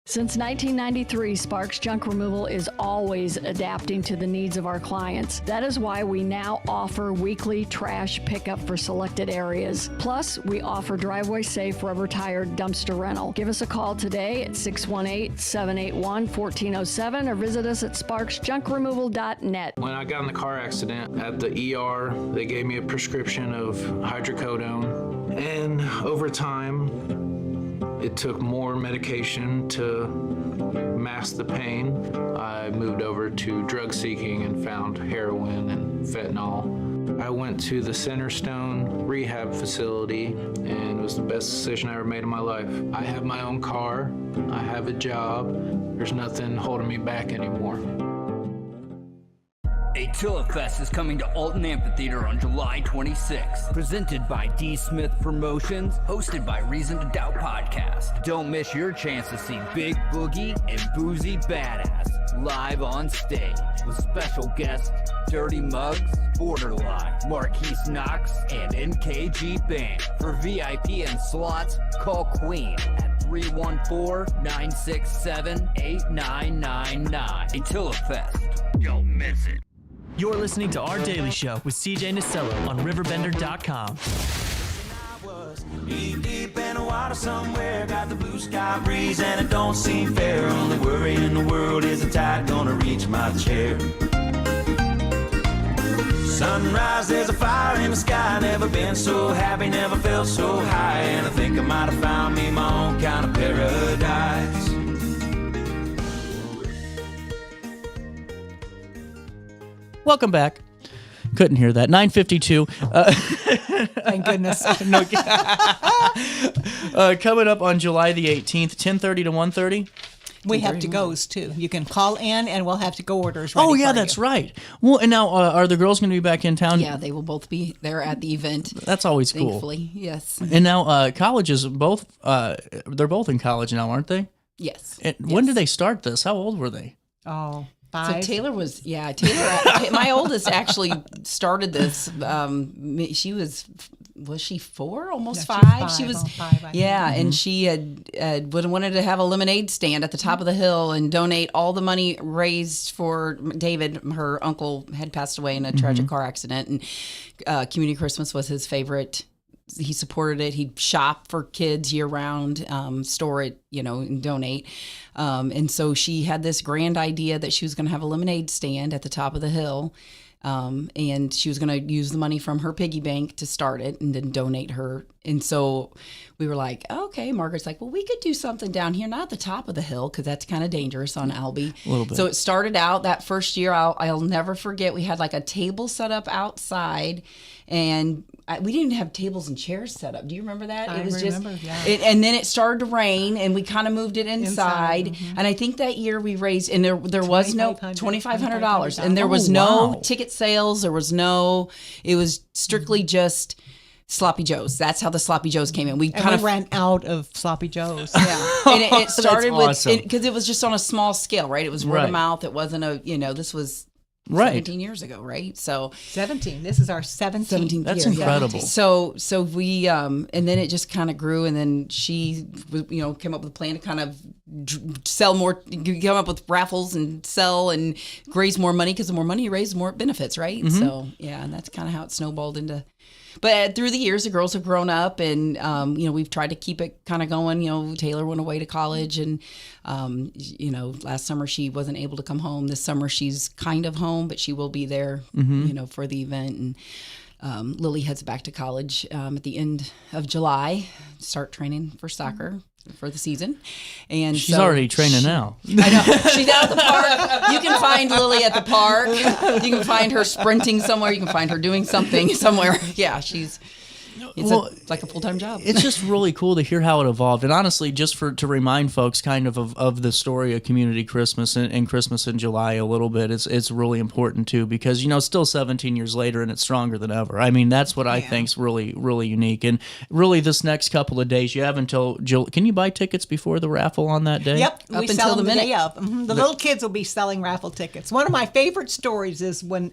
Since 1993, Sparks Junk Removal is always adapting to the needs of our clients. That is why we now offer weekly trash pickup for selected areas. Plus, we offer driveway-safe rubber-tired dumpster rental. Give us a call today at 618-781-1407 or visit us at sparksjunkremoval.net. When I got in the car accident at the ER, they gave me a prescription of hydrocodone. And over time, it took more medication to mask the pain. I moved over to drug seeking and found heroin and fentanyl. I went to the Centerstone rehab facility, and it was the best decision I ever made in my life. I have my own car. I have a job. There's nothing holding me back anymore. Attila Fest is coming to Alton Amphitheater on July 26th. Presented by D. Smith Promotions, hosted by Reason to Doubt Podcast. Don't miss your chance to see Big Boogie and Boozy Badass live on stage with special guests Dirty Muggs, Borderline, Marquise Knox, and NKG Band. For VIP and slots, call Queen at 314-967-8999. Attila Fest. Don't miss it. You're listening to Our Daily Show with CJ Nasello on RiverBender.com. Deep in the water somewhere, got the blue sky breeze and it don't seem fair. Only worry in the world is the tide gonna reach my chair. Sunrise, there's a fire in the sky. Never been so happy, never felt so high. And I think I might have found me my own kind of paradise. Welcome back. Couldn't hear that. 9:52. Thank goodness. Coming up on July the 18th, 10:30 to 1:30. We have to-goes, too. You can call in, and we'll have to-go orders ready. Oh, yeah, for that's you. right. Well, and now, are the girls going to be back in town? Yeah, they will both be there at the event. That's always cool. Thankfully, yes. And now, colleges, both, they're both in college now, aren't they? Yes. And when did they start this? How old were they? Oh, So 5. Taylor was, my oldest actually started this. Was she 4? Almost Yeah, 5? she's She was, 5, I think. and she wanted to have a lemonade stand at the top of the hill and donate all the money raised for David. Her uncle had passed away in a tragic car accident, and Community Christmas was his favorite. He supported it. He'd shop for kids year round, store it, and donate. And so she had this grand idea that she was going to have a lemonade stand at the top of the hill. And she was going to use the money from her piggy bank to start it and then donate her. And so we were like, okay, Margaret's like, well, we could do something down here, not at the top of the hill, because that's kind of dangerous on Albee. A little bit. So it started out that first year. I'll never forget. We had like a table set up outside, and we didn't have tables and chairs set up. Do you remember that? I remember, yeah. And then it started to rain, and we kind of moved it inside. And I think that year we raised, and there was no $2,500, and there was no ticket sales. It was strictly just Sloppy Joes. That's how the Sloppy Joes came in. We ran out of Sloppy Joes. Yeah. And it started awesome. because it was just on a small scale, right? It was word of mouth. It wasn't this was 17 years ago, right? So 17. This is our 17th. That's year. incredible. So we and then it just kind of grew, and then she came up with a plan to kind of sell more, come up with raffles and sell and raise more money, because the more money you raise, the more it benefits, right? Mm-hmm. So yeah, and that's kind of how it snowballed into. But through the years, the girls have grown up, and we've tried to keep it kind of going. Taylor went away to college, and last summer she wasn't able to come home. This summer she's kind of home, but she will be there, for the event. And Lily heads back to college at the end of July, start training for soccer for the season. And she's already training now. I know. She's out at the park. You can find Lily at the park. You can find her sprinting somewhere. You can find her doing something somewhere. Yeah, it's like a full-time job. It's just really cool to hear how it evolved. And honestly, just to remind folks kind of the story of Community Christmas and Christmas in July a little bit, it's really important too, because, it's still 17 years later and it's stronger than ever. I mean, that's what I think's really, really unique. And really this next couple of days, you have until can you buy tickets before the raffle on that day? Yep. Up we until sell the them minute. day of. Mm-hmm. The little kids will be selling raffle tickets. One of my favorite stories is when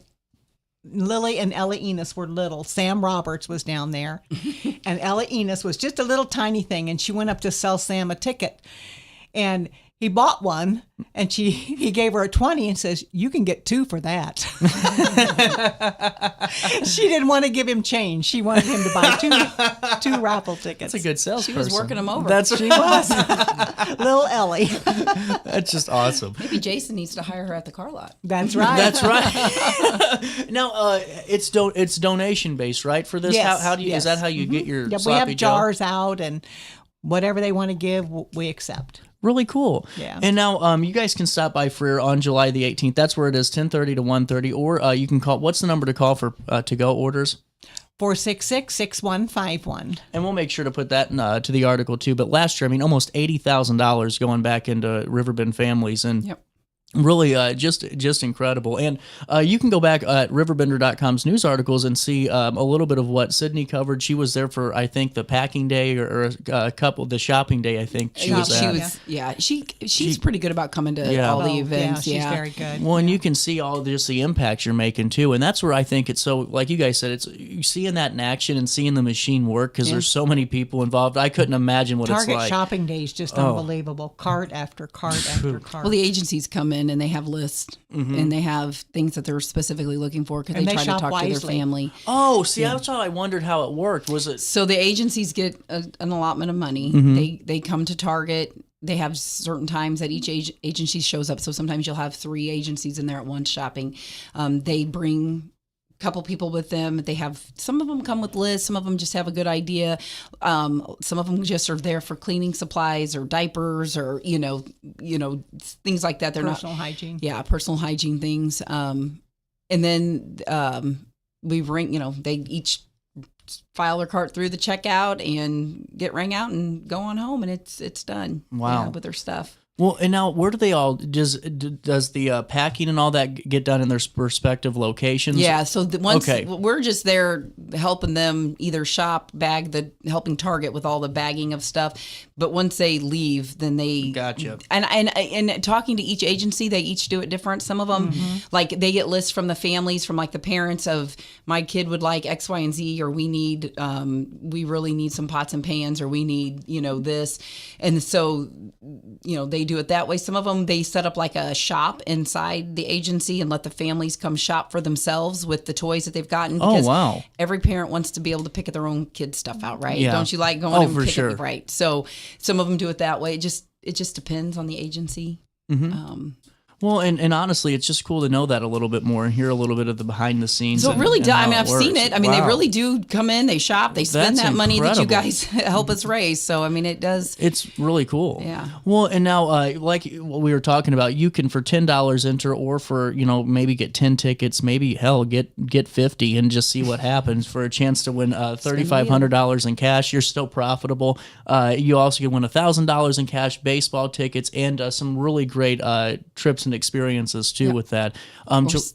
Lily and Ella Enos were little. Sam Roberts was down there, and Ella Enos was just a little tiny thing, and she went up to sell Sam a ticket, and he bought one, and he gave her a 20 and says, "You can get 2 for that." She didn't want to give him change. She wanted him to buy two raffle tickets. That's a good salesperson. She was working them over. She was. Little Ellie. That's just awesome. Maybe Jason needs to hire her at the car lot. That's right. That's right. Now, it's donation based, right? For this, yes, how do you? yes. Is that how you get your? Yeah, we Sloppy have Joe? jars out, and whatever they want to give, we accept. Really cool. Yeah. And now you guys can stop by Freer on July the 18th. That's where it is, 10:30 to 1:30. Or you can call. What's the number to call for to-go orders? 466-6151. And we'll make sure to put that to the article too. But last year, almost $80,000 going back into Riverbend families, and yep. Really, just incredible. And you can go back at RiverBender.com's news articles and see a little bit of what Sydney covered. She was there for, I think, the packing day or a couple, the shopping day, I think she was at. She's pretty good about coming to all the events. Yeah, she's very good. Well, and you can see all just the impacts you're making too. And that's where I think it's so, like you guys said, it's seeing that in action and seeing the machine work, because there's so many people involved. I couldn't imagine what Target it's like. shopping day is just unbelievable. Cart after cart after cart. Well, the agencies come in and they have lists, and they have things that they're specifically looking for, because they try to talk to their family. Oh, see, that's how I wondered how it worked. Was it so the agencies get an allotment of money? They come to Target. They have certain times that each agency shows up. So sometimes you'll have 3 agencies in there at once shopping. They bring couple people with them. They have, some of them come with lists, some of them just have a good idea. Some of them just are there for cleaning supplies or diapers or things like that. They're personal hygiene. Yeah, personal hygiene things. And then we ring. They each file their cart through the checkout and get rang out and go on home, and it's done. Wow, with their stuff. Well, and now where do they all does the packing and all that get done in their respective locations? Yeah, so we're just there helping them either shop, bag, helping Target with all the bagging of stuff. But once they leave, then they gotcha. And talking to each agency, they each do it different. Some of them, like they get lists from the families, from like the parents of my kid would like X, Y, and Z, or we really need some pots and pans, or we need this, and so they do it that way. Some of them, they set up like a shop inside the agency and let the families come shop for themselves with the toys that they've gotten. Because wow. Every parent wants to be able to pick their own kids' stuff out, right? Yeah. Don't you like going and picking sure. it? Right. So some of them do it that way. It just depends on the agency. Well, and honestly, it's just cool to know that a little bit more and hear a little bit of the behind the scenes. So it really does. I mean, I've works. seen it. I mean, Wow. They really do come in, they shop, they spend That's that money that you incredible. guys help us raise. So, I mean, it does. It's really cool. Yeah. Well, and now, like what we were talking about, you can for $10 enter, or for maybe get 10 tickets, maybe hell get 50 and just see what happens for a chance to win $3,500 in cash. You're still profitable. You also can win $1,000 in cash, baseball tickets, and some really great trips and experiences too with that.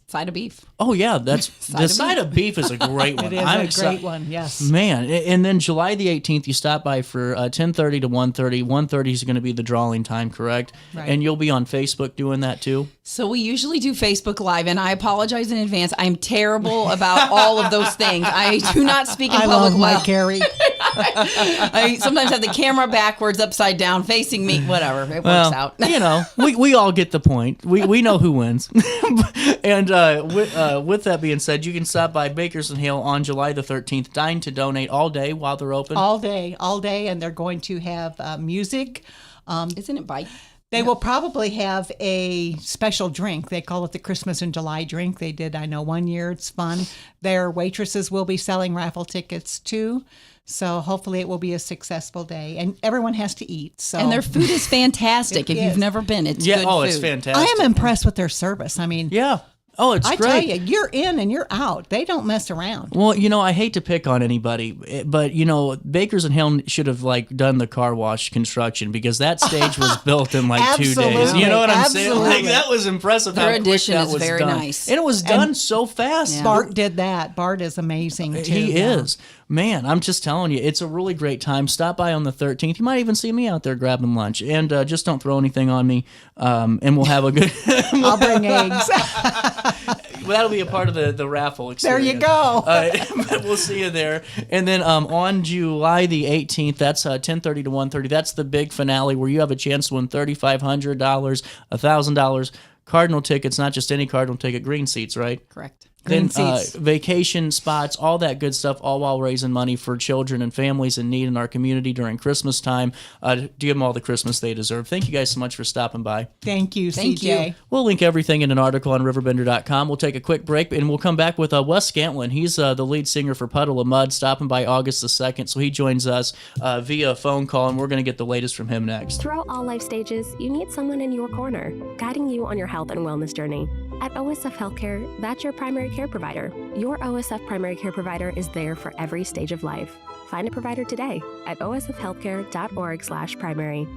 Side of beef. Oh yeah, that's the side of beef is a great one. It is a great one, yes. Man, and then July the 18th, you stop by for 10:30 to 1:30. 1:30 is going to be the drawing time, correct? Right. And you'll be on Facebook doing that too? So we usually do Facebook Live, and I apologize in advance. I'm terrible about all of those things. I do not speak in I public love well. Mike Carey. I sometimes have the camera backwards, upside down, facing me, whatever. It works out. We all get the point. We know who wins. And with that being said, you can stop by Baker's and Hale on July the 13th. Dine to donate all day while they're open. All day, and they're going to have music. Isn't it bike? They will probably have a special drink. They call it the Christmas in July drink. They did, I know, one year. It's fun. Their waitresses will be selling raffle tickets too. So hopefully it will be a successful day. And everyone has to eat. So And their food is fantastic. If you've never been, it's good food. It's fantastic. I am impressed with their service. I mean, yeah. Oh, it's I great. tell you, you're in and you're out. They don't mess around. Well, I hate to pick on anybody, but Baker's and Hale should have done the car wash construction because that stage was built in 2 days. You know what I'm saying? That was impressive. Their how quick addition that is was very done. nice. And it was done so fast. Bart did that. Bart is amazing too. He is. Man, I'm just telling you, it's a really great time. Stop by on the 13th. You might even see me out there grabbing lunch. And just don't throw anything on me, and we'll have a good... I'll bring eggs. Well, that'll be a part of the raffle experience. There you go. But we'll see you there. And then on July the 18th, that's 10:30 to 1:30. That's the big finale where you have a chance to win $3,500, $1,000, Cardinal tickets, not just any Cardinal ticket, green seats, right? Correct. Then Green seats. vacation spots, all that good stuff, all while raising money for children and families in need in our community during Christmas time to give them all the Christmas they deserve. Thank you guys so much for stopping by. Thank you, Thank CJ. you. We'll link everything in an article on RiverBender.com. We'll take a quick break, and we'll come back with Wes Scantlin. He's the lead singer for Puddle of Mudd, stopping by August the 2nd, so he joins us via phone call, and we're going to get the latest from him next. Throughout all life stages, you need someone in your corner, guiding you on your health and wellness journey. At OSF Healthcare, that's your primary care provider. Your OSF primary care provider is there for every stage of life. Find a provider today at osfhealthcare.org/primary.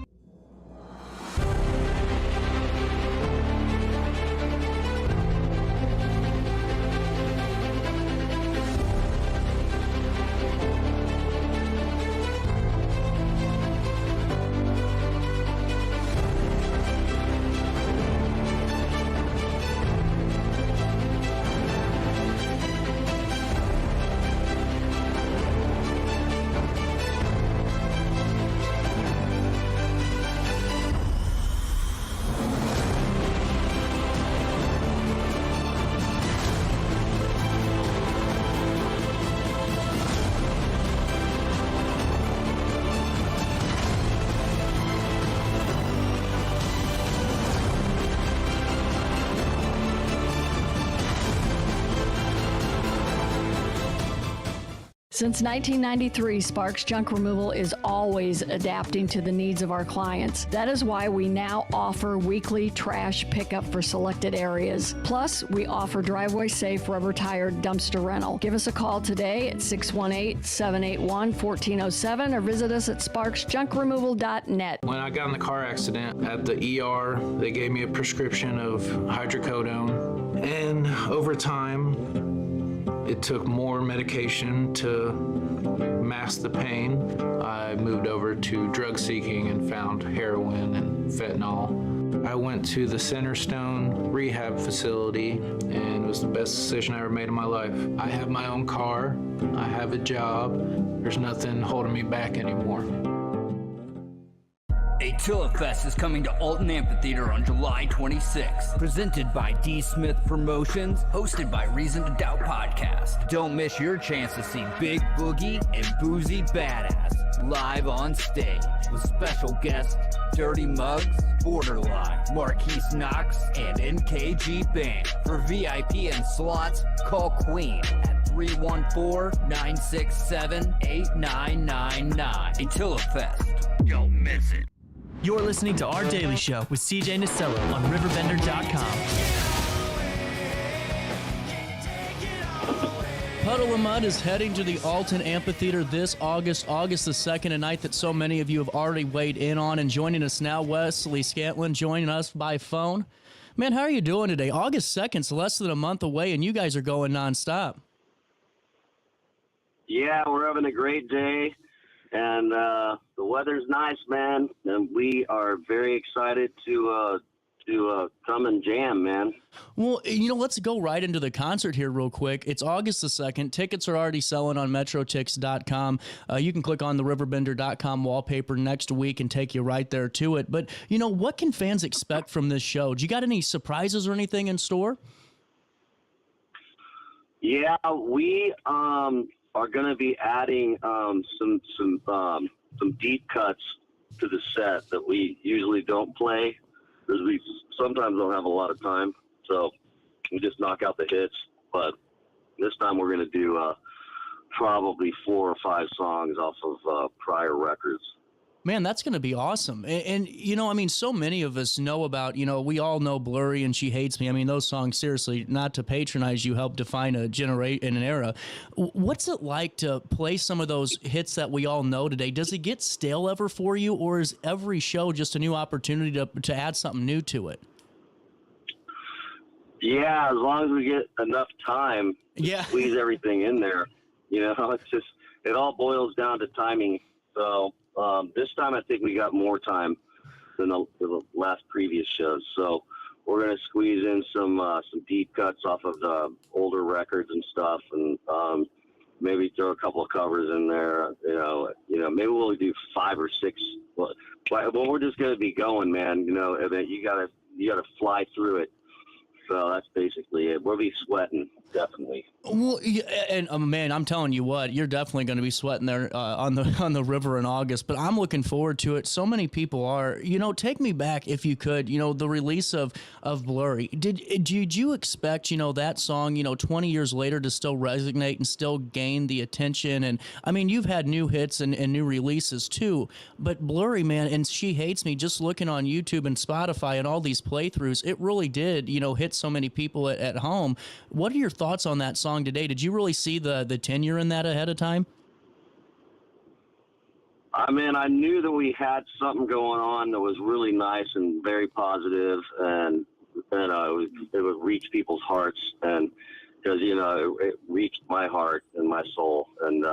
Since 1993, Sparks Junk Removal is always adapting to the needs of our clients. That is why we now offer weekly trash pickup for selected areas. Plus, we offer driveway-safe rubber-tired dumpster rental. Give us a call today at 618-781-1407 or visit us at sparksjunkremoval.net. When I got in the car accident at the ER, they gave me a prescription of hydrocodone. And over time, it took more medication to mask the pain. I moved over to drug seeking and found heroin and fentanyl. I went to the Centerstone rehab facility, and it was the best decision I ever made in my life. I have my own car. I have a job. There's nothing holding me back anymore. Attila Fest is coming to Alton Amphitheater on July 26th. Presented by D. Smith Promotions, hosted by Reason to Doubt Podcast. Don't miss your chance to see Big Boogie and Boozy Badass live on stage with special guests Dirty Muggs, Borderline, Marquise Knox, and NKG Band. For VIP and slots, call Queen at 314-967-8999. Attila Fest. Don't miss it. You're listening to Our Daily Show with CJ Nasello on RiverBender.com. Puddle of Mudd is heading to the Alton Amphitheater this August the 2nd, a night that so many of you have already weighed in on. And joining us now, Wes Scantlin, joining us by phone. Man, how are you doing today? August 2nd's less than a month away, and you guys are going nonstop. Yeah, we're having a great day, and the weather's nice, man, and we are very excited to come and jam, man. Well, let's go right into the concert here real quick. It's August the 2nd. Tickets are already selling on metrotix.com. You can click on the RiverBender.com wallpaper next week and take you right there to it. But, what can fans expect from this show? Do you got any surprises or anything in store? Yeah, we are going to be adding some deep cuts to the set that we usually don't play, because we sometimes don't have a lot of time, so we just knock out the hits. But this time we're going to do probably 4 or 5 songs off of prior records. Man, that's going to be awesome. And so many of us know about, we all know Blurry and She Hates Me. I mean, those songs, seriously, not to patronize you, help define a generation, an era. What's it like to play some of those hits that we all know today? Does it get stale ever for you, or is every show just a new opportunity to add something new to it? Yeah, as long as we get enough time to squeeze everything in there. It's just, it all boils down to timing. So this time I think we got more time than the last previous shows. So we're going to squeeze in some deep cuts off of the older records and stuff, and maybe throw a couple of covers in there. Maybe we'll do 5 or 6. Well, we're just going to be going, man. You gotta fly through it. So that's basically it. We'll be sweating, definitely. Well, and man, I'm telling you what, you're definitely going to be sweating there on the river in August. But I'm looking forward to it. So many people are. Take me back if you could. The release of Blurry. Did you expect that song 20 years later to still resonate and still gain the attention? And I mean, you've had new hits and new releases too. But Blurry, man, and She Hates Me. Just looking on YouTube and Spotify and all these playthroughs, it really did hit so many people at home. What are your thoughts on that song today? Did you really see the tenure in that ahead of time? I mean, I knew that we had something going on that was really nice and very positive, and it would reach people's hearts, and because it reached my heart and my soul, and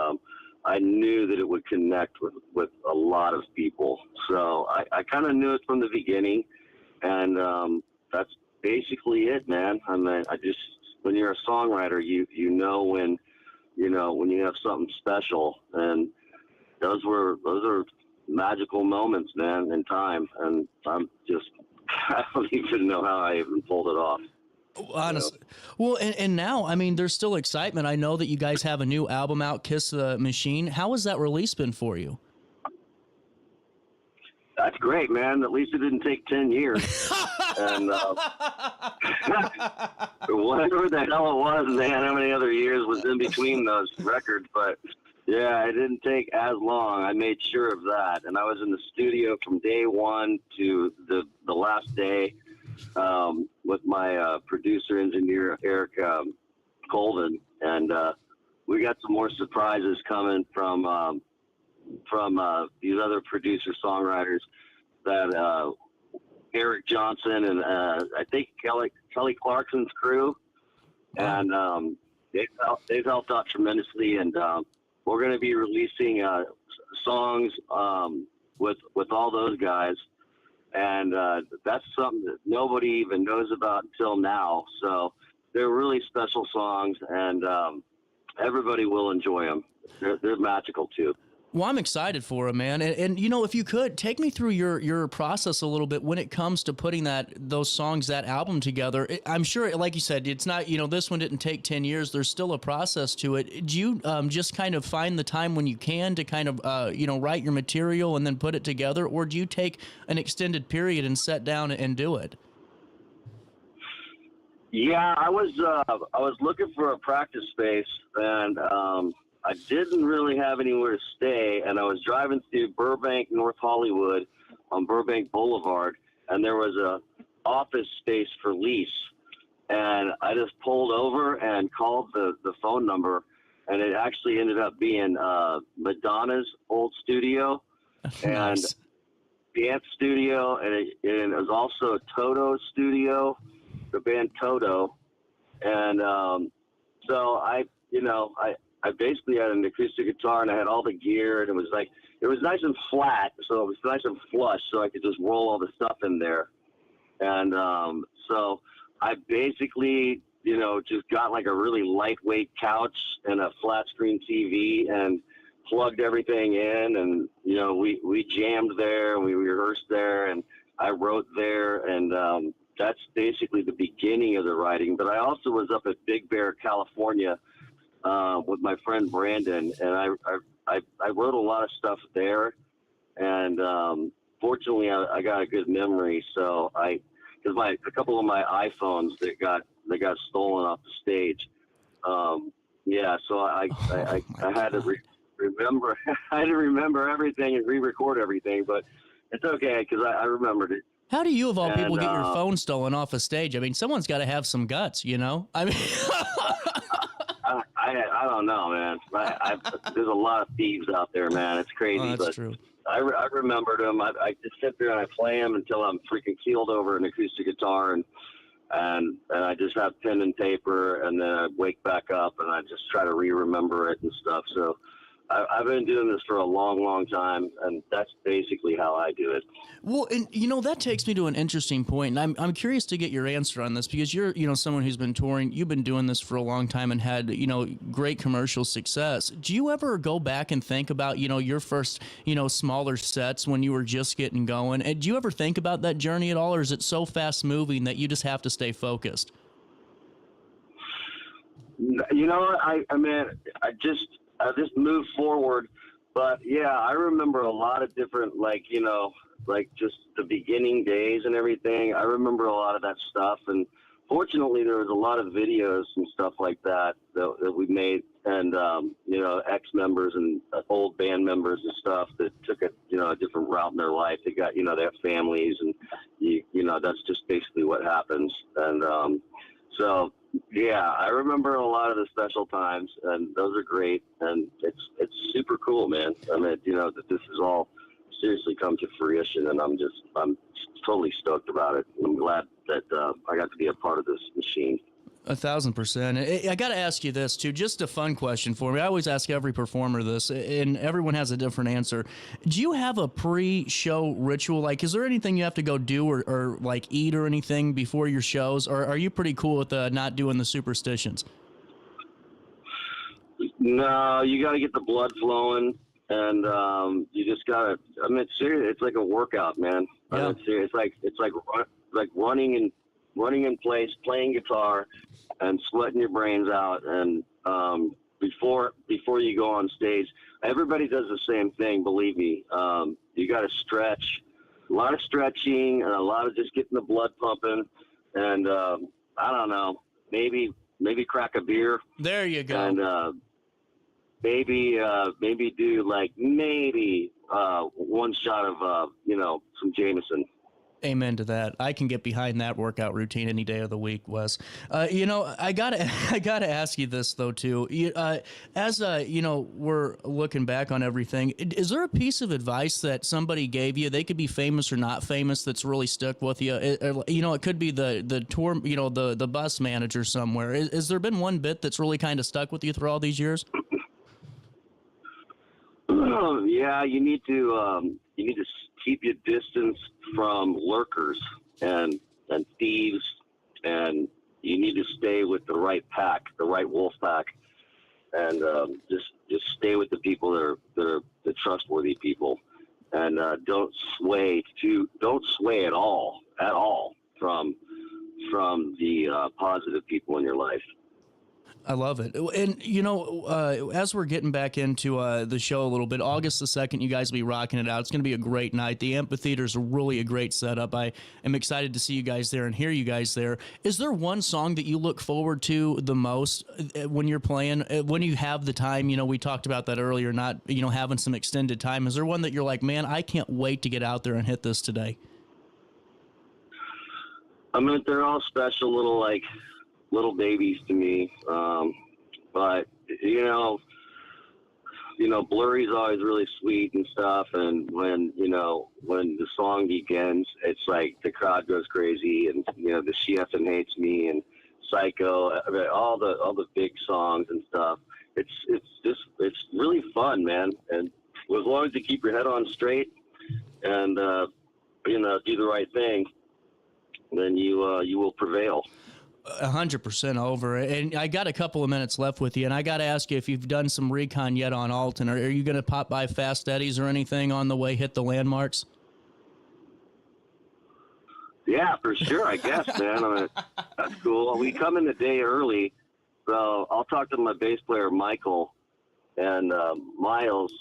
I knew that it would connect with a lot of people. So I kind of knew it from the beginning, and that's basically it, man. I mean, when you're a songwriter, you know when you have something special, and those are magical moments, man, in time. And I don't even know how I even pulled it off. Honestly. Well, and now, I mean, there's still excitement. I know that you guys have a new album out, Kiss the Machine. How has that release been for you? That's great, man. At least it didn't take 10 years. And whatever the hell it was, man, how many other years was in between those records. But, yeah, it didn't take as long. I made sure of that. And I was in the studio from day one to the last day with my producer, engineer, Eric Colvin. And we got some more surprises coming from these other producer-songwriters that Eric Johnson and I think Kelly Clarkson's crew, and they've helped out tremendously. And we're going to be releasing songs with all those guys, and that's something that nobody even knows about until now. So they're really special songs, and everybody will enjoy them. They're magical too. Well, I'm excited for it, man. And if you could, take me through your process a little bit when it comes to putting those songs, that album together. I'm sure, like you said, it's not, this one didn't take 10 years. There's still a process to it. Do you just kind of find the time when you can to kind of, write your material and then put it together? Or do you take an extended period and sit down and do it? Yeah, I was looking for a practice space, and I didn't really have anywhere to stay, and I was driving through Burbank, North Hollywood on Burbank Boulevard, and there was a office space for lease. And I just pulled over and called the phone number, and it actually ended up being Madonna's old studio and dance studio, and it was also Toto's studio. the band Toto, and so I basically had an acoustic guitar, and I had all the gear, and it was nice and flat, so it was nice and flush, so I could just roll all the stuff in there. And so I basically, just got like a really lightweight couch and a flat screen TV and plugged everything in, and we jammed there, and we rehearsed there, and I wrote there, and that's basically the beginning of the writing. But I also was up at Big Bear, California, with my friend Brandon, and I wrote a lot of stuff there, and fortunately I got a good memory, so because a couple of my iPhones that got stolen off the stage, so I had to remember I had to remember everything and re-record everything, but it's okay because I remembered it. How do you, of all people, get your phone stolen off a stage? I mean, someone's got to have some guts, I mean, I don't know, man. There's a lot of thieves out there, man. It's crazy. Oh, that's but true. I remembered them. I just sit there and I play them until I'm freaking keeled over an acoustic guitar, and I just have pen and paper, and then I wake back up and I just try to remember it and stuff. So I've been doing this for a long, long time, and that's basically how I do it. Well, and that takes me to an interesting point, and I'm curious to get your answer on this, because you're someone who's been touring. You've been doing this for a long time and had great commercial success. Do you ever go back and think about your first smaller sets when you were just getting going? And do you ever think about that journey at all, or is it so fast moving that you just have to stay focused? I just moved forward, but yeah, I remember a lot of different, just the beginning days and everything. I remember a lot of that stuff, and fortunately there was a lot of videos and stuff like that we made, and ex-members and old band members and stuff that took a different route in their life. They got they have families, and that's just basically what happens. And so yeah, I remember a lot of the special times, and those are great, and it's super cool, man. I mean, that this has all seriously come to fruition, and I'm totally stoked about it. I'm glad that I got to be a part of this machine. 1,000%. I got to ask you this too, just a fun question for me. I always ask every performer this, and everyone has a different answer. Do you have a pre-show ritual? Like, is there anything you have to go do or like eat or anything before your shows, or are you pretty cool with not doing the superstitions? No, you got to get the blood flowing, and you just got to. I mean, it's serious. It's like a workout, man. Yeah. I mean, it's serious. It's like running in place, playing guitar, and sweating your brains out. And before you go on stage, everybody does the same thing. Believe me, you got to stretch, a lot of stretching, and a lot of just getting the blood pumping. And I don't know, maybe crack a beer. There you go. And maybe do one shot of some Jameson. Amen to that. I can get behind that workout routine any day of the week, Wes. I gotta ask you this though too. As we're looking back on everything, is there a piece of advice that somebody gave you? They could be famous or not famous. That's really stuck with you. It could be the tour. The bus manager somewhere. Has there been one bit that's really kind of stuck with you through all these years? Yeah, you need to keep your distance from lurkers and thieves, and you need to stay with the right pack, the right wolf pack, and just stay with the people that are the trustworthy people, and don't sway at all from the positive people in your life. I love it. And, as we're getting back into the show a little bit, August the 2nd, you guys will be rocking it out. It's going to be a great night. The amphitheater is really a great setup. I am excited to see you guys there and hear you guys there. Is there one song that you look forward to the most when you're playing, when you have the time? We talked about that earlier, not, having some extended time. Is there one that you're like, man, I can't wait to get out there and hit this today? I mean, they're all special little babies to me, but Blurry's always really sweet and stuff, and when the song begins, it's like the crowd goes crazy, and the She Effin' Hates Me and Psycho, all the big songs and stuff. It's really fun, man. And as long as you keep your head on straight and do the right thing, then you will prevail. 100% over. And I got a couple of minutes left with you, and I got to ask you if you've done some recon yet on Alton. Are you going to pop by Fast Eddie's or anything on the way, hit the landmarks? Yeah, for sure, I guess, man. I mean, that's cool. We come in a day early, so I'll talk to my bass player, Michael, and Miles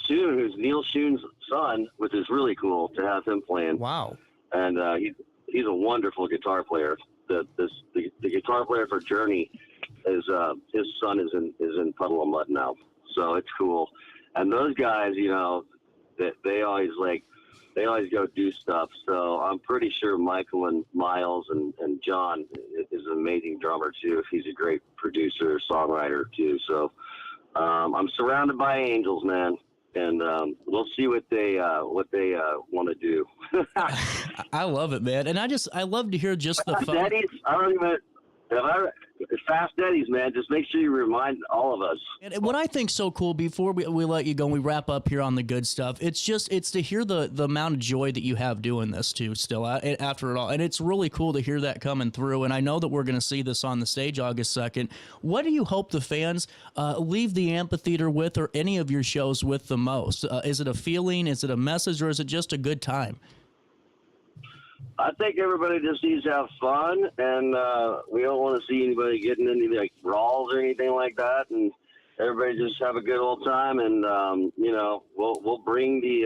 Shoon, who's Neil Shoon's son, which is really cool to have him playing. Wow. And he's a wonderful guitar player. The guitar player for Journey is his son is in Puddle of Mudd now, so it's cool. And those guys, they always go do stuff. So I'm pretty sure Michael and Miles and John is an amazing drummer too. He's a great producer, songwriter too. So I'm surrounded by angels, man. And we'll see what they want to do. I love it, man. And I love to hear just the fun. Eddie's, Fast Eddie's, man. Just make sure you remind all of us. And what I think's so cool, before we let you go and we wrap up here on the good stuff, it's to hear the amount of joy that you have doing this too still after it all. And it's really cool to hear that coming through. And I know that we're going to see this on the stage August 2nd. What do you hope the fans leave the amphitheater with, or any of your shows with, the most? Is it a feeling? Is it a message? Or is it just a good time? I think everybody just needs to have fun, and we don't want to see anybody getting into like brawls or anything like that. And everybody just have a good old time, and we'll bring the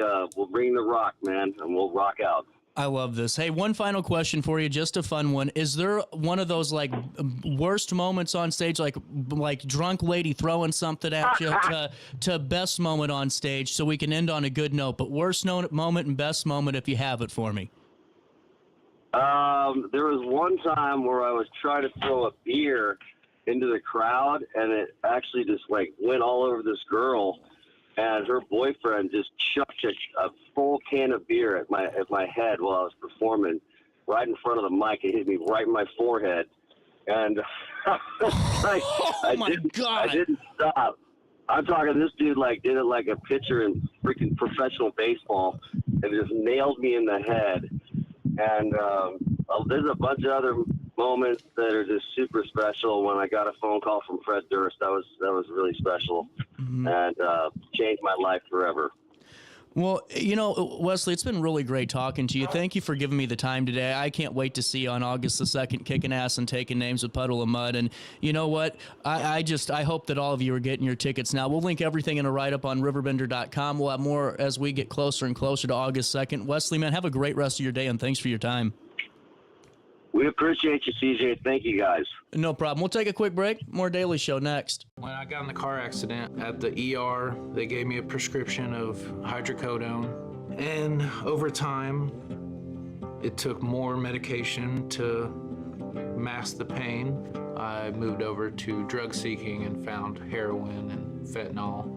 rock, man, and we'll rock out. I love this. Hey, one final question for you, just a fun one. Is there one of those like worst moments on stage, like drunk lady throwing something at you, to best moment on stage, so we can end on a good note? But worst moment and best moment, if you have it for me. There was one time where I was trying to throw a beer into the crowd, and it actually just went all over this girl, and her boyfriend just chucked a full can of beer at my head while I was performing, right in front of the mic. It hit me right in my forehead, and I didn't stop. I'm talking, this dude did it like a pitcher in freaking professional baseball, and just nailed me in the head. And there's a bunch of other moments that are just super special. When I got a phone call from Fred Durst, that was really special, and changed my life forever. Well, Wesley, it's been really great talking to you. Thank you for giving me the time today. I can't wait to see you on August the 2nd, kicking ass and taking names with Puddle of Mudd. And you know what? I hope that all of you are getting your tickets now. We'll link everything in a write-up on RiverBender.com. We'll have more as we get closer and closer to August 2nd. Wesley, man, have a great rest of your day, and thanks for your time. We appreciate you, CJ. Thank you, guys. No problem. We'll take a quick break. More Daily Show next. When I got in the car accident at the ER, they gave me a prescription of hydrocodone. And over time, it took more medication to mask the pain. I moved over to drug seeking and found heroin and fentanyl.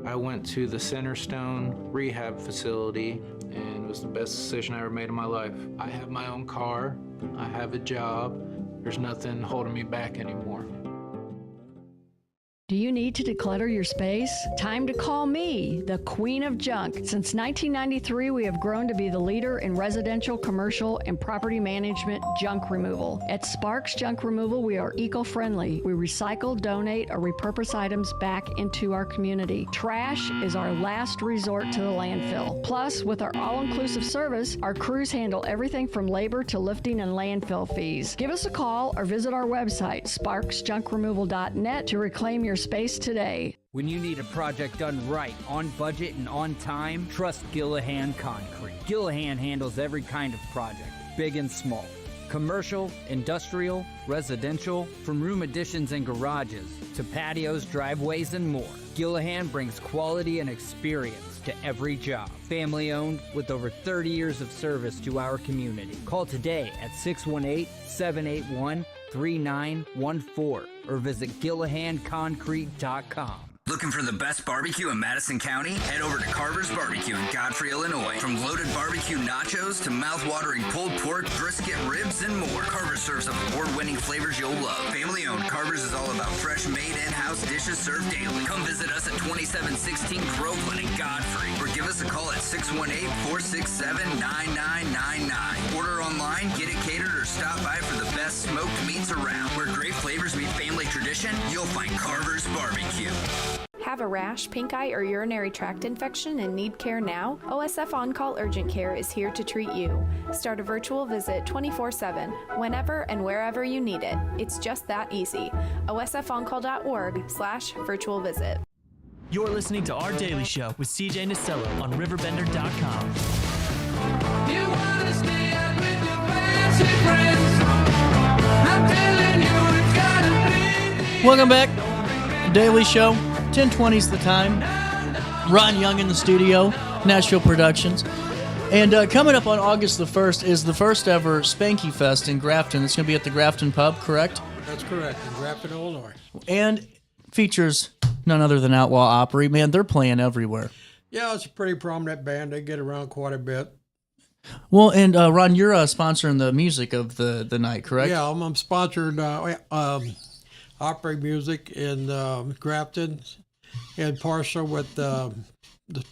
I went to the Centerstone rehab facility, and it was the best decision I ever made in my life. I have my own car. I have a job. There's nothing holding me back anymore. Do you need to declutter your space? Time to call me, the Queen of Junk. Since 1993, we have grown to be the leader in residential, commercial, and property management junk removal. At Sparks Junk Removal, we are eco-friendly. We recycle, donate, or repurpose items back into our community. Trash is our last resort to the landfill. Plus, with our all-inclusive service, our crews handle everything from labor to lifting and landfill fees. Give us a call or visit our website, sparksjunkremoval.net, to reclaim your space today. When you need a project done right, on budget, and on time, trust Gillahan Concrete. Gillahan handles every kind of project, big and small. Commercial, industrial, residential, from room additions and garages to patios, driveways, and more. Gillahan brings quality and experience to every job. Family owned with over 30 years of service to our community. Call today at 618-781-3914 or visit GillahanConcrete.com. Looking for the best barbecue in Madison County? Head over to Carver's Barbecue in Godfrey, Illinois. From loaded barbecue nachos to mouth-watering pulled pork, brisket, ribs, and more, Carver's serves up award-winning flavors you'll love. Family-owned, Carver's is all about fresh, made in-house dishes served daily. Come visit us at 2716 Groveland in Godfrey, or give us a call at 618-467-9999. Order online, get it catered, or stop by for the best smoked meats around. Where great flavors meet family tradition, you'll find Carver's Barbecue. Have a rash, pink eye, or urinary tract infection and need care now? OSF On Call Urgent Care is here to treat you. Start a virtual visit 24/7, whenever and wherever you need it. It's just that easy. OSFOnCall.org/virtual visit. You're listening to Our Daily Show with CJ Nasello on RiverBender.com. You wanna stay out with your fancy friends? I'm telling you it's gotta be. Welcome back. Daily Show. 10:20's the time. Ron Young in the studio, Nashville Productions. And coming up on August the 1st is the first ever Spanky Fest in Grafton. It's going to be at the Grafton Pub, correct? That's correct, in Grafton, Illinois. And features none other than Outlaw Opry. Man, they're playing everywhere. Yeah, it's a pretty prominent band. They get around quite a bit. Well, and Ron, you're sponsoring the music of the night, correct? Yeah, I'm sponsored opera music in Grafton and partial with the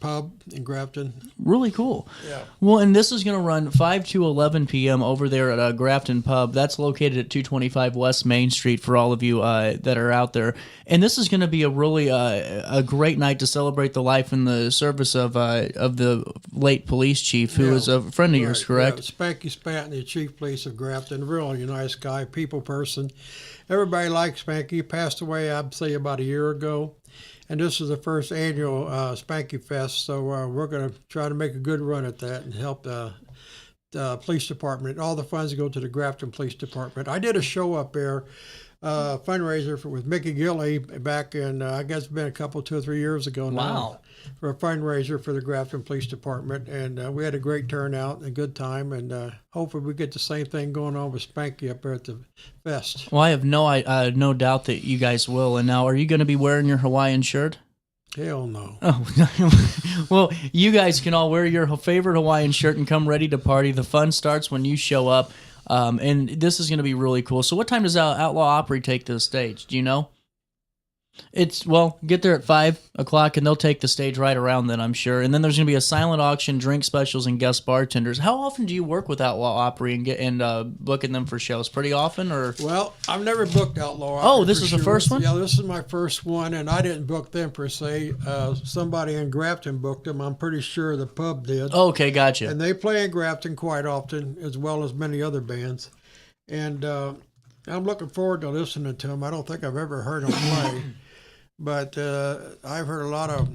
pub in Grafton. Really cool. Yeah. Well, and this is going to run 5 to 11 p.m. over there at Grafton Pub. That's located at 225 West Main Street for all of you that are out there. And this is going to be a really a great night to celebrate the life and the service of the late police chief, who is a friend of yours, correct? Yeah, Spanky Spanton, the chief of police of Grafton. Really nice guy, people person. Everybody likes Spanky. He passed away, I'd say, about a year ago. And this is the first annual Spanky Fest, so we're going to try to make a good run at that and help the police department. All the funds go to the Grafton Police Department. I did a show up there, fundraiser with Mickey Gilley back in, I guess it's been 2 or 3 years ago now. Wow. For a fundraiser for the Grafton Police Department, and we had a great turnout and a good time, and hopefully we get the same thing going on with Spanky up there at the fest. Well, I have no doubt that you guys will. And now, are you going to be wearing your Hawaiian shirt? Hell no. Oh, well, you guys can all wear your favorite Hawaiian shirt and come ready to party. The fun starts when you show up, and this is going to be really cool. So what time does Outlaw Opry take to the stage? Do you know? Get there at 5 o'clock and they'll take the stage right around then, I'm sure. And then there's going to be a silent auction, drink specials, and guest bartenders. How often do you work with Outlaw Opry and booking them for shows? Pretty often, or? Well, I've never booked Outlaw Opry. Oh, this is the first one? Yeah, this is my first one, and I didn't book them per se. Somebody in Grafton booked them. I'm pretty sure the pub did. Oh, okay, gotcha. And they play in Grafton quite often, as well as many other bands. And I'm looking forward to listening to them. I don't think I've ever heard them play. But I've heard a lot of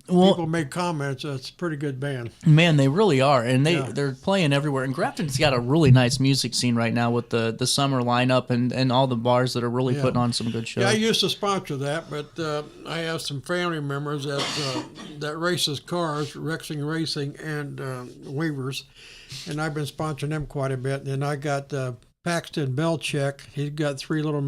people make comments. It's a pretty good band. Man, they really are, and they're playing everywhere. And Grafton's got a really nice music scene right now with the summer lineup and all the bars that are really putting on some good shows. Yeah, I used to sponsor that, but I have some family members that races cars, Rexing Racing and Weavers, and I've been sponsoring them quite a bit. And I got Paxton Belcheck. He's got 3 little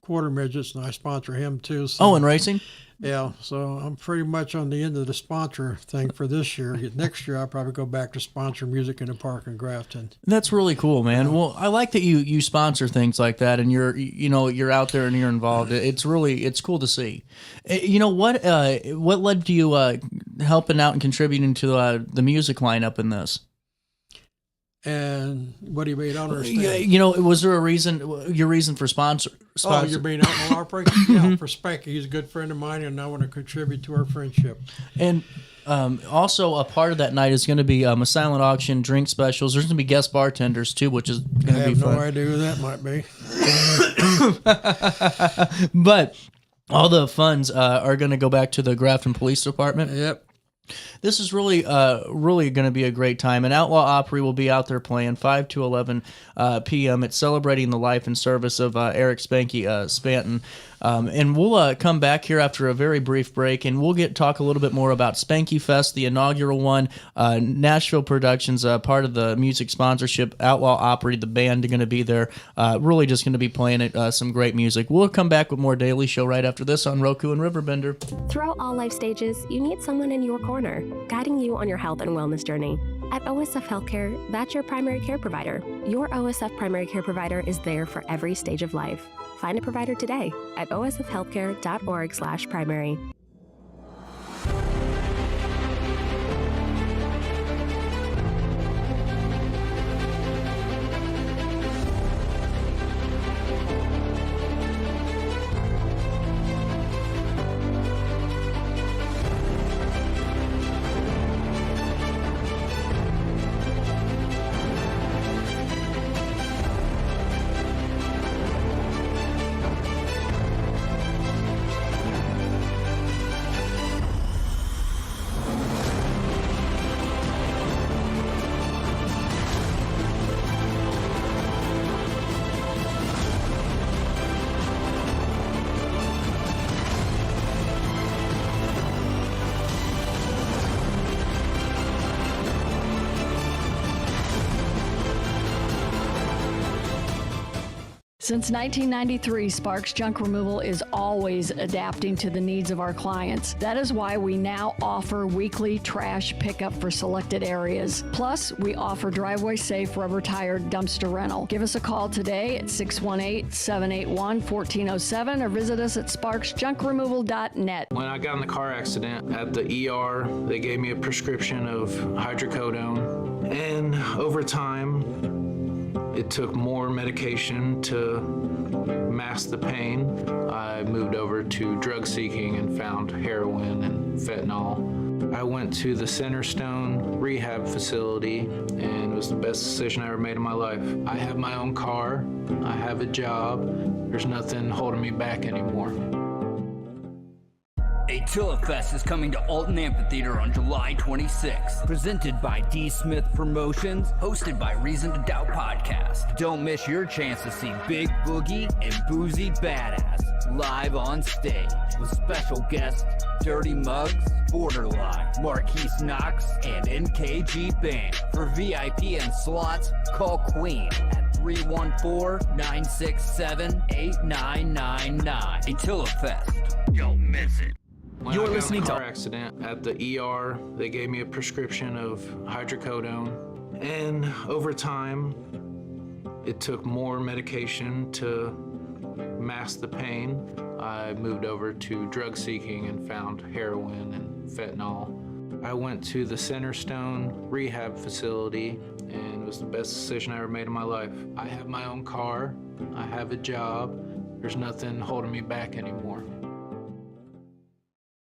quarter midgets, and I sponsor him too. So, in racing? Yeah, so I'm pretty much on the end of the sponsor thing for this year. Next year, I'll probably go back to sponsor music in the park in Grafton. That's really cool, man. Well, I like that you sponsor things like that, and you're out there and you're involved. It's cool to see. You know what led to you helping out and contributing to the music lineup in this? And what do you mean? I don't understand. Was there your reason for sponsor? Oh, you mean Outlaw Opry? Yeah, for Spanky. He's a good friend of mine, and I want to contribute to our friendship. And also, a part of that night is going to be a silent auction, drink specials. There's going to be guest bartenders, too, which is going to be fun. I have no idea who that might be. But all the funds are going to go back to the Grafton Police Department. Yep. This is really going to be a great time. And Outlaw Opry will be out there playing 5 to 11 p.m. It's celebrating the life and service of Eric Spanky Spanton. And we'll come back here after a very brief break, and we'll talk a little bit more about Spanky Fest, the inaugural one. Nashville Productions, part of the music sponsorship. Outlaw Opry, the band, are going to be there. Really just going to be playing some great music. We'll come back with more Daily Show right after this on Roku and Riverbender. Throughout all life stages, you need someone in your corner, guiding you on your health and wellness journey. At OSF Healthcare, that's your primary care provider. Your OSF primary care provider is there for every stage of life. Find a provider today at osfhealthcare.org/primary. Since 1993, Sparks Junk Removal is always adapting to the needs of our clients. That is why we now offer weekly trash pickup for selected areas. Plus, we offer driveway-safe rubber-tired dumpster rental. Give us a call today at 618-781-1407 or visit us at sparksjunkremoval.net. When I got in the car accident at the ER, they gave me a prescription of hydrocodone. And over time, it took more medication to mask the pain. I moved over to drug seeking and found heroin and fentanyl. I went to the Centerstone rehab facility, and it was the best decision I ever made in my life. I have my own car. I have a job. There's nothing holding me back anymore. Attila Fest is coming to Alton Amphitheater on July 26th. Presented by D. Smith Promotions, hosted by Reason to Doubt Podcast. Don't miss your chance to see Big Boogie and Boozy Badass live on stage with special guests Dirty Muggs, Borderline, Marquise Knox, and NKG Band. For VIP and slots, call Queen at 314-967-8999. Attila Fest. Don't miss it. When You're I got listening in a to car accident at the ER, they gave me a prescription of hydrocodone. And over time, it took more medication to mask the pain. I moved over to drug seeking and found heroin and fentanyl. I went to the Centerstone rehab facility, and it was the best decision I ever made in my life. I have my own car. I have a job. There's nothing holding me back anymore.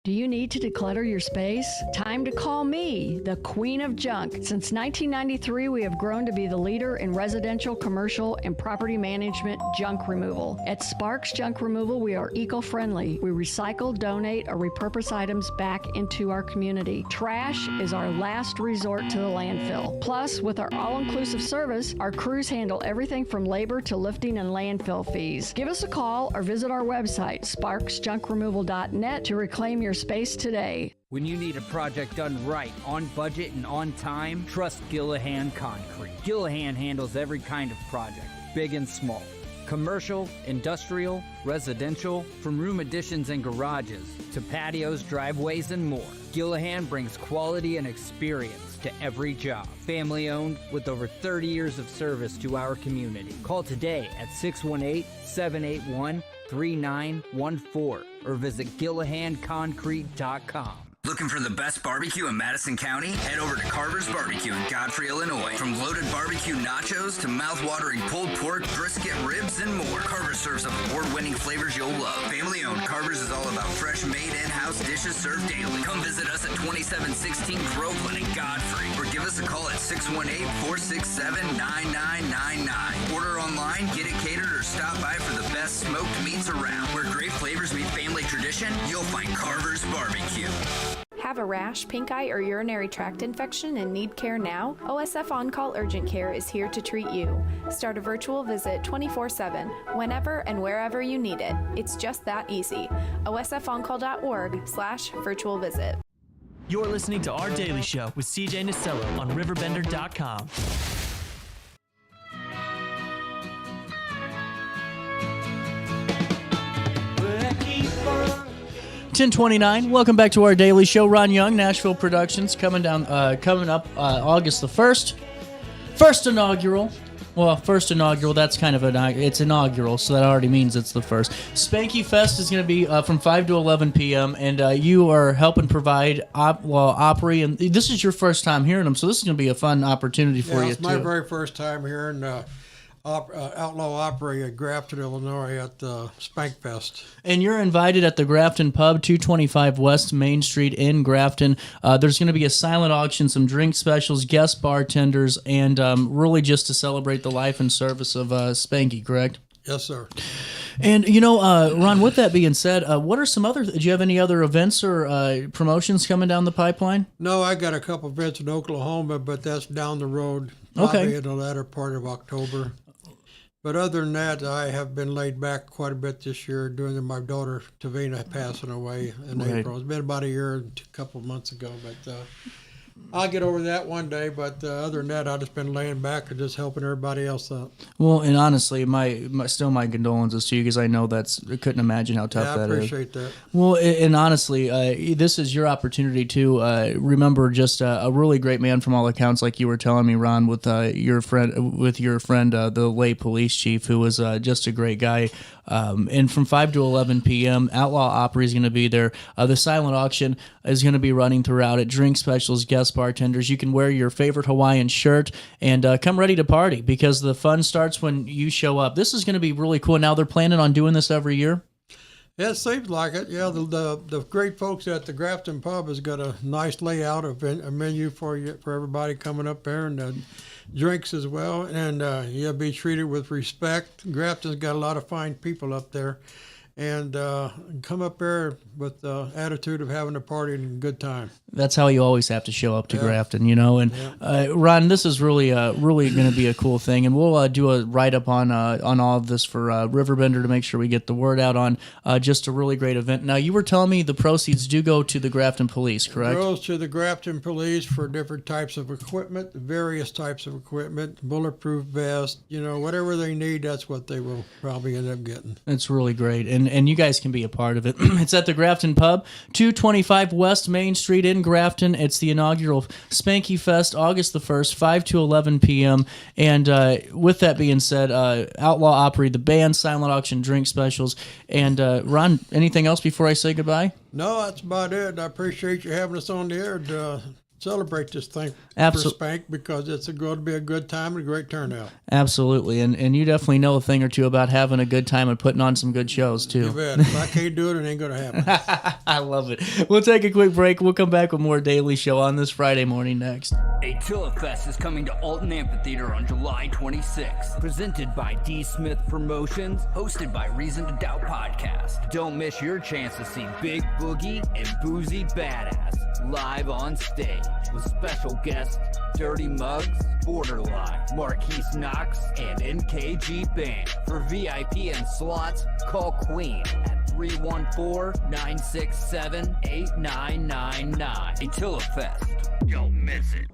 Do you need to declutter your space? Time to call me, the Queen of Junk. Since 1993, we have grown to be the leader in residential, commercial, and property management junk removal. At Sparks Junk Removal, we are eco-friendly. We recycle, donate, or repurpose items back into our community. Trash is our last resort to the landfill. Plus, with our all-inclusive service, our crews handle everything from labor to lifting and landfill fees. Give us a call or visit our website, sparksjunkremoval.net, to reclaim your space today. When you need a project done right, on budget, and on time, trust Gillahan Concrete. Gillahan handles every kind of project, big and small. Commercial, industrial, residential, from room additions and garages to patios, driveways, and more. Gillahan brings quality and experience to every job. Family owned with over 30 years of service to our community. Call today at 618-781-3914 or visit GillahanConcrete.com. Looking for the best barbecue in Madison County? Head over to Carver's Barbecue in Godfrey, Illinois. From loaded barbecue nachos to mouth-watering pulled pork, brisket, ribs, and more, Carver's serves up award-winning flavors you'll love. Family-owned, Carver's is all about fresh, made in-house dishes served daily. Come visit us at 2716 Groveland in Godfrey, or give us a call at 618-467-9999. Order online, get it catered, or stop by for the best smoked meats around. Where great flavors meet family tradition, you'll find Carver's Barbecue. have a rash, pink eye, or urinary tract infection and need care now? OSF On-Call Urgent Care is here to treat you. Start a virtual visit 24/7, whenever and wherever you need it. It's just that easy. OSFOnCall.org/virtual visit. You're listening to Our Daily Show with CJ Nasello on RiverBender.com. 10:29. Welcome back to Our Daily Show. Ron Young, Nashville Productions, coming up August the 1st. First inaugural. Well, first inaugural, that's kind of it's inaugural, so that already means it's the first. Spanky Fest is going to be from 5 to 11 p.m., and you are helping provide Opry, and this is your first time hearing them, so this is going to be a fun opportunity for you, it's my very first time hearing Outlaw Opry at Grafton, Illinois at Spank Fest. And you're invited at the Grafton Pub, 225 West Main Street in Grafton. There's going to be a silent auction, some drink specials, guest bartenders, and really just to celebrate the life and service of Spanky, correct? Yes, sir. And, Ron, with that being said, what are some other, do you have any other events or promotions coming down the pipeline? No, I got a couple events in Oklahoma, but that's down the road, probably in the latter part of October. But other than that, I have been laid back quite a bit this year due to my daughter, Tavina, passing away in April. It's been about a year and a couple of months ago, but I'll get over that one day. But other than that, I've just been laying back and just helping everybody else out. Well, and honestly, my condolences to you, because I know I couldn't imagine how tough that is. I appreciate that. Well, and honestly, this is your opportunity to remember just a really great man from all accounts, like you were telling me, Ron, with your friend, the late police chief, who was just a great guy. And from 5 to 11 p.m., Outlaw Opry is going to be there. The silent auction is going to be running throughout it. Drink specials, guest bartenders. You can wear your favorite Hawaiian shirt and come ready to party, because the fun starts when you show up. This is going to be really cool. Now they're planning on doing this every year? Yeah, it seems like it. Yeah, the great folks at the Grafton Pub has got a nice layout of a menu for everybody coming up there, and drinks as well, and you'll be treated with respect. Grafton's got a lot of fine people up there, and come up there with the attitude of having a party and a good time. That's how you always have to show up to Grafton, And Ron, this is really going to be a cool thing, and we'll do a write-up on all of this for Riverbender to make sure we get the word out on just a really great event. Now, you were telling me the proceeds do go to the Grafton Police, correct? It goes to the Grafton Police for different types of equipment, various types of equipment, bulletproof vests, whatever they need, that's what they will probably end up getting. That's really great, and you guys can be a part of it. It's at the Grafton Pub, 225 West Main Street in Grafton. It's the inaugural Spanky Fest, August the 1st, 5 to 11 p.m. And with that being said, Outlaw Opry, the band, silent auction, drink specials. And Ron, anything else before I say goodbye? No, that's about it. I appreciate you having us on the air to celebrate this thing for Spank, because it's going to be a good time and a great turnout. Absolutely, and you definitely know a thing or two about having a good time and putting on some good shows, too. You bet. If I can't do it, it ain't going to happen. I love it. We'll take a quick break. We'll come back with more Daily Show on this Friday morning next. Attila Fest is coming to Alton Amphitheater on July 26th. Presented by D. Smith Promotions, hosted by Reason to Doubt Podcast. Don't miss your chance to see Big Boogie and Boozy Badass live on stage with special guests Dirty Mugs, Borderline, Marquise Knox, and NKG Band. For VIP and slots, call Queen at 314-967-8999. Attila Fest. Don't miss it.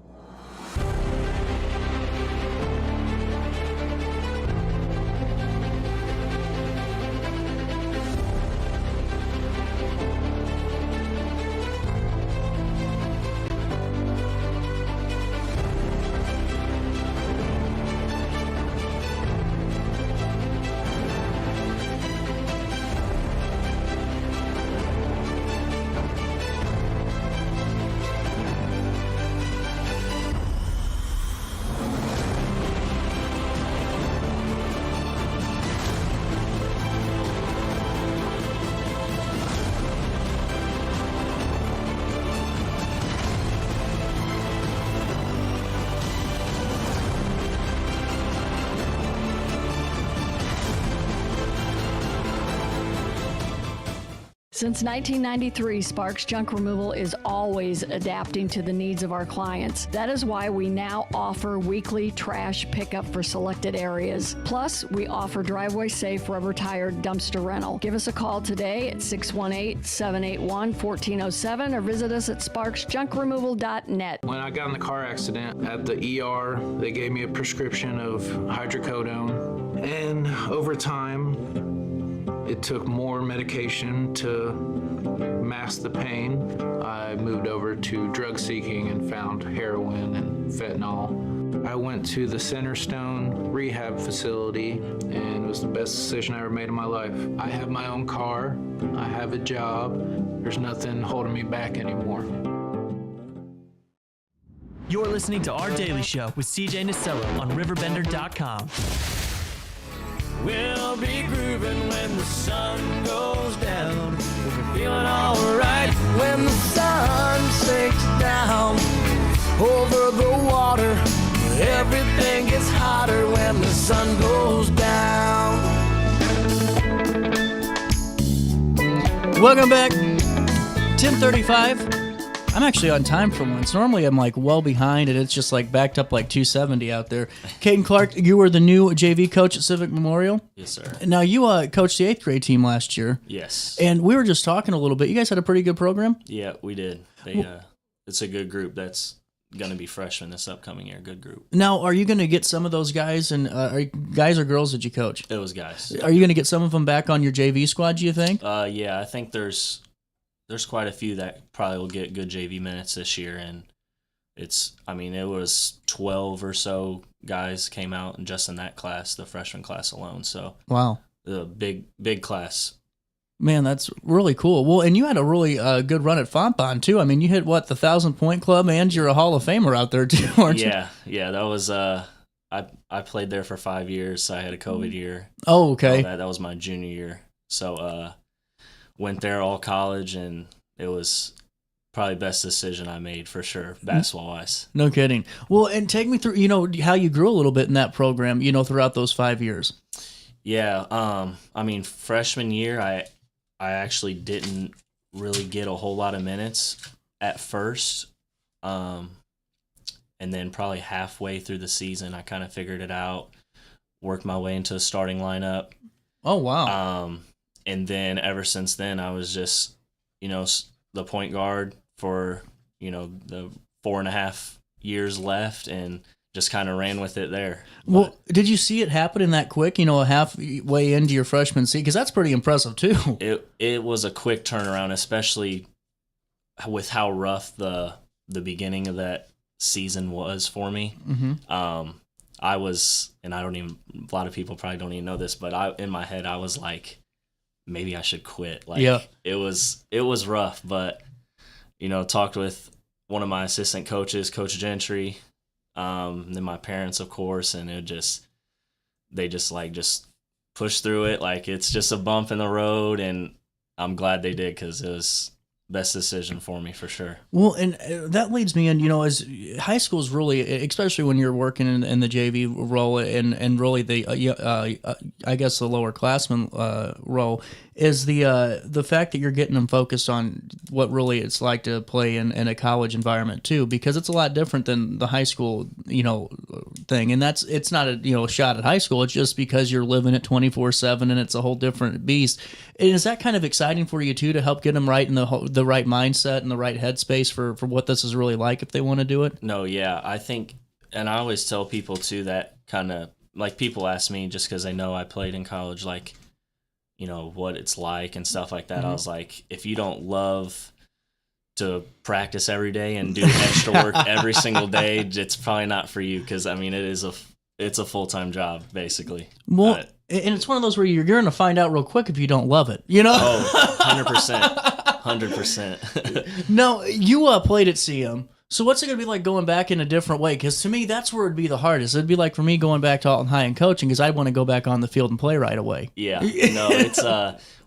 Since 1993, Sparks Junk Removal is always adapting to the needs of our clients. That is why we now offer weekly trash pickup for selected areas. Plus, we offer driveway-safe rubber-tired dumpster rental. Give us a call today at 618-781-1407 or visit us at sparksjunkremoval.net. When I got in the car accident at the ER, they gave me a prescription of hydrocodone. And over time, it took more medication to mask the pain. I moved over to drug seeking and found heroin and fentanyl. I went to the Centerstone rehab facility, and it was the best decision I ever made in my life. I have my own car. I have a job. There's nothing holding me back anymore. You're listening to Our Daily Show with CJ Nasello on RiverBender.com. We'll be grooving when the sun goes down. We'll be feeling alright when the sun sinks down over the water. Everything gets hotter when the sun goes down. Welcome back. 10:35. I'm actually on time for once. Normally I'm like well behind and it's just like backed up like 270 out there. Caden Clark, you were the new JV coach at Civic Memorial. Yes, sir. Now you coached the 8th grade team last year. Yes. And we were just talking a little bit. You guys had a pretty good program? Yeah, we did. It's a good group that's going to be freshmen this upcoming year. Good group. Now, are you going to get some of those guys, and guys or girls did you coach? It was guys. Are you going to get some of them back on your JV squad, do you think? Yeah, I think there's quite a few that probably will get good JV minutes this year, and it was 12 or so guys came out and just in that class, the freshman class alone. So wow, the big class. Man, that's really cool. Well, and you had a really good run at Fontbonne too. I mean, you hit the 1,000-point club, and you're a Hall of Famer out there too, aren't you? Yeah. That was I played there for 5 years. So I had a COVID year. Oh, okay. That was my junior year. So went there all college, and it was probably the best decision I made for sure, basketball-wise. No kidding. Well, and take me through, how you grew a little bit in that program, throughout those 5 years. Yeah, freshman year, I actually didn't really get a whole lot of minutes at first. And then probably halfway through the season, I kind of figured it out, worked my way into the starting lineup. Oh, wow. And then ever since then, I was just, the point guard for, the 4.5 years left, and just kind of ran with it there. Well, did you see it happen in that quick, halfway into your freshman season? Because that's pretty impressive, too. It was a quick turnaround, especially with how rough the beginning of that season was for me. Mm-hmm. I was, and a lot of people probably don't even know this, but in my head, I was like, maybe I should quit. It was rough, but, talked with one of my assistant coaches, Coach Gentry, then my parents, of course, and they just pushed through it. Like, it's just a bump in the road, and I'm glad they did, because it was best decision for me for sure. Well, and that leads me in, as high school is really, especially when you're working in the JV role and really the, I guess the lower classman role, is the fact that you're getting them focused on what really it's like to play in a college environment too, because it's a lot different than the high school, thing. And it's not a shot at high school. It's just because you're living it 24/7 and it's a whole different beast. And is that kind of exciting for you too, to help get them right in the right mindset and the right headspace for what this is really like if they want to do it? No, yeah, I think, and I always tell people too that kind of, like, people ask me just because they know I played in college, like, what it's like and stuff like that. Mm-hmm. I was like, if you don't love to practice every day and do extra work every single day, it's probably not for you, because it's a full-time job basically. Well, and it's one of those where you're going to find out real quick if you don't love it, Oh, 100%. No, you played at CM. So what's it going to be like going back in a different way? Because to me, that's where it'd be the hardest. It'd be like for me going back to Alton High and coaching, because I'd want to go back on the field and play right away. Yeah, no, it's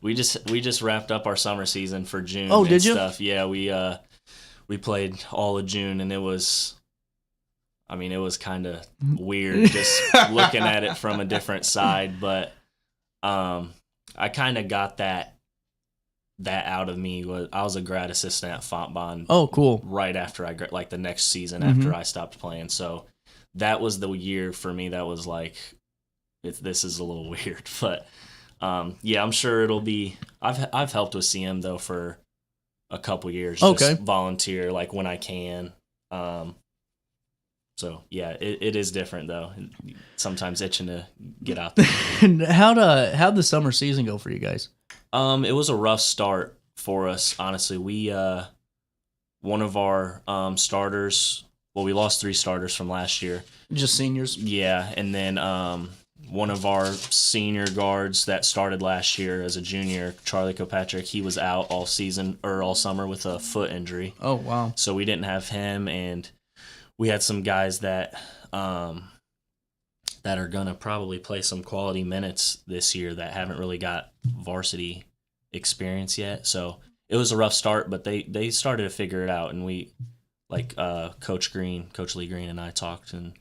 we just wrapped up our summer season for June. Oh, did you? Stuff. Yeah, we played all of June, and it was kind of weird just looking at it from a different side, but I kind of got that that out of me was I was a grad assistant at Fontbonne. Oh, cool. Right after like the next season Mm-hmm. after I stopped playing. So that was the year for me that was like, this is a little weird. But yeah, I'm sure it'll be. I've helped with CM though for a couple years. Okay. Just volunteer like when I can. So yeah, it is different though. Sometimes itching to get out there. How'd the summer season go for you guys? It was a rough start for us, honestly. We one of our starters. Well, we lost 3 starters from last year. Just seniors. Yeah, and then one of our senior guards that started last year as a junior, Charlie Kilpatrick, he was out all season or all summer with a foot injury. Oh wow! So we didn't have him, and we had some guys that that are gonna probably play some quality minutes this year that haven't really got varsity experience yet. So it was a rough start, but they started to figure it out, and we Coach Lee Green and I talked, and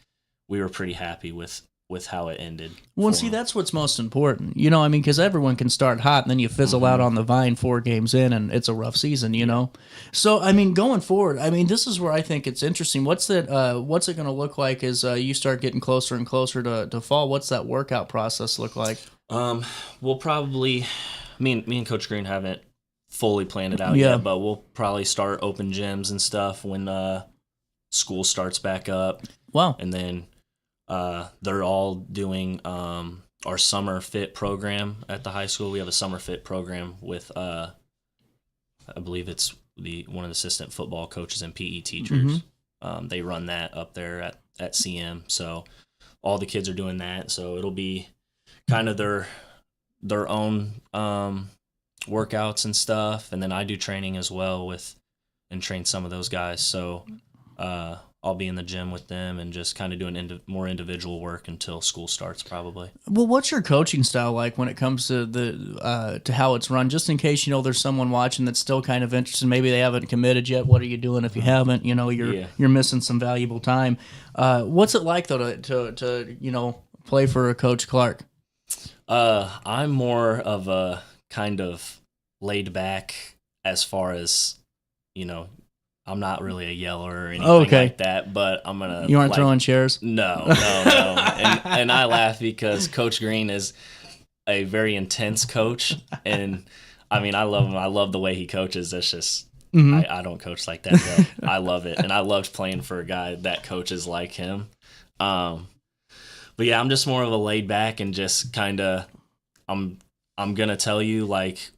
we were pretty happy with how it ended. Well, see, that's what's most important, you know. I mean, because everyone can start hot and then you fizzle out on the vine 4 games in, and it's a rough season, you know. So, I mean, going forward, I mean, this is where I think it's interesting. What's it going to look like as you start getting closer and closer to fall? What's that workout process look like? We'll probably, me and Coach Green haven't fully planned it out yet, but we'll probably start open gyms and stuff when school starts back up. Wow. And then they're all doing our summer fit program at the high school. We have a summer fit program with I believe it's one of the assistant football coaches and PE teachers. Mm-hmm. They run that up there at CM. So all the kids are doing that. So it'll be kind of their own workouts and stuff. And then I do training as well and train some of those guys. So I'll be in the gym with them and just kind of doing more individual work until school starts, probably. Well, what's your coaching style like when it comes to to how it's run? Just in case, you know, there's someone watching that's still kind of interested. Maybe they haven't committed yet. What are you doing if you haven't? You know, you're missing some valuable time. What's it like though to you know, play for Coach Clark? I'm more of a kind of laid back as far as, you know, I'm not really a yeller or anything like that, but I'm going to... You aren't throwing chairs? No. And I laugh because Coach Green is a very intense coach, and I mean, I love him. I love the way he coaches. It's just, I don't coach like that, but I love it, and I loved playing for a guy that coaches like him. But yeah, I'm just more of a laid back and just kind of, I'm going to tell you, like,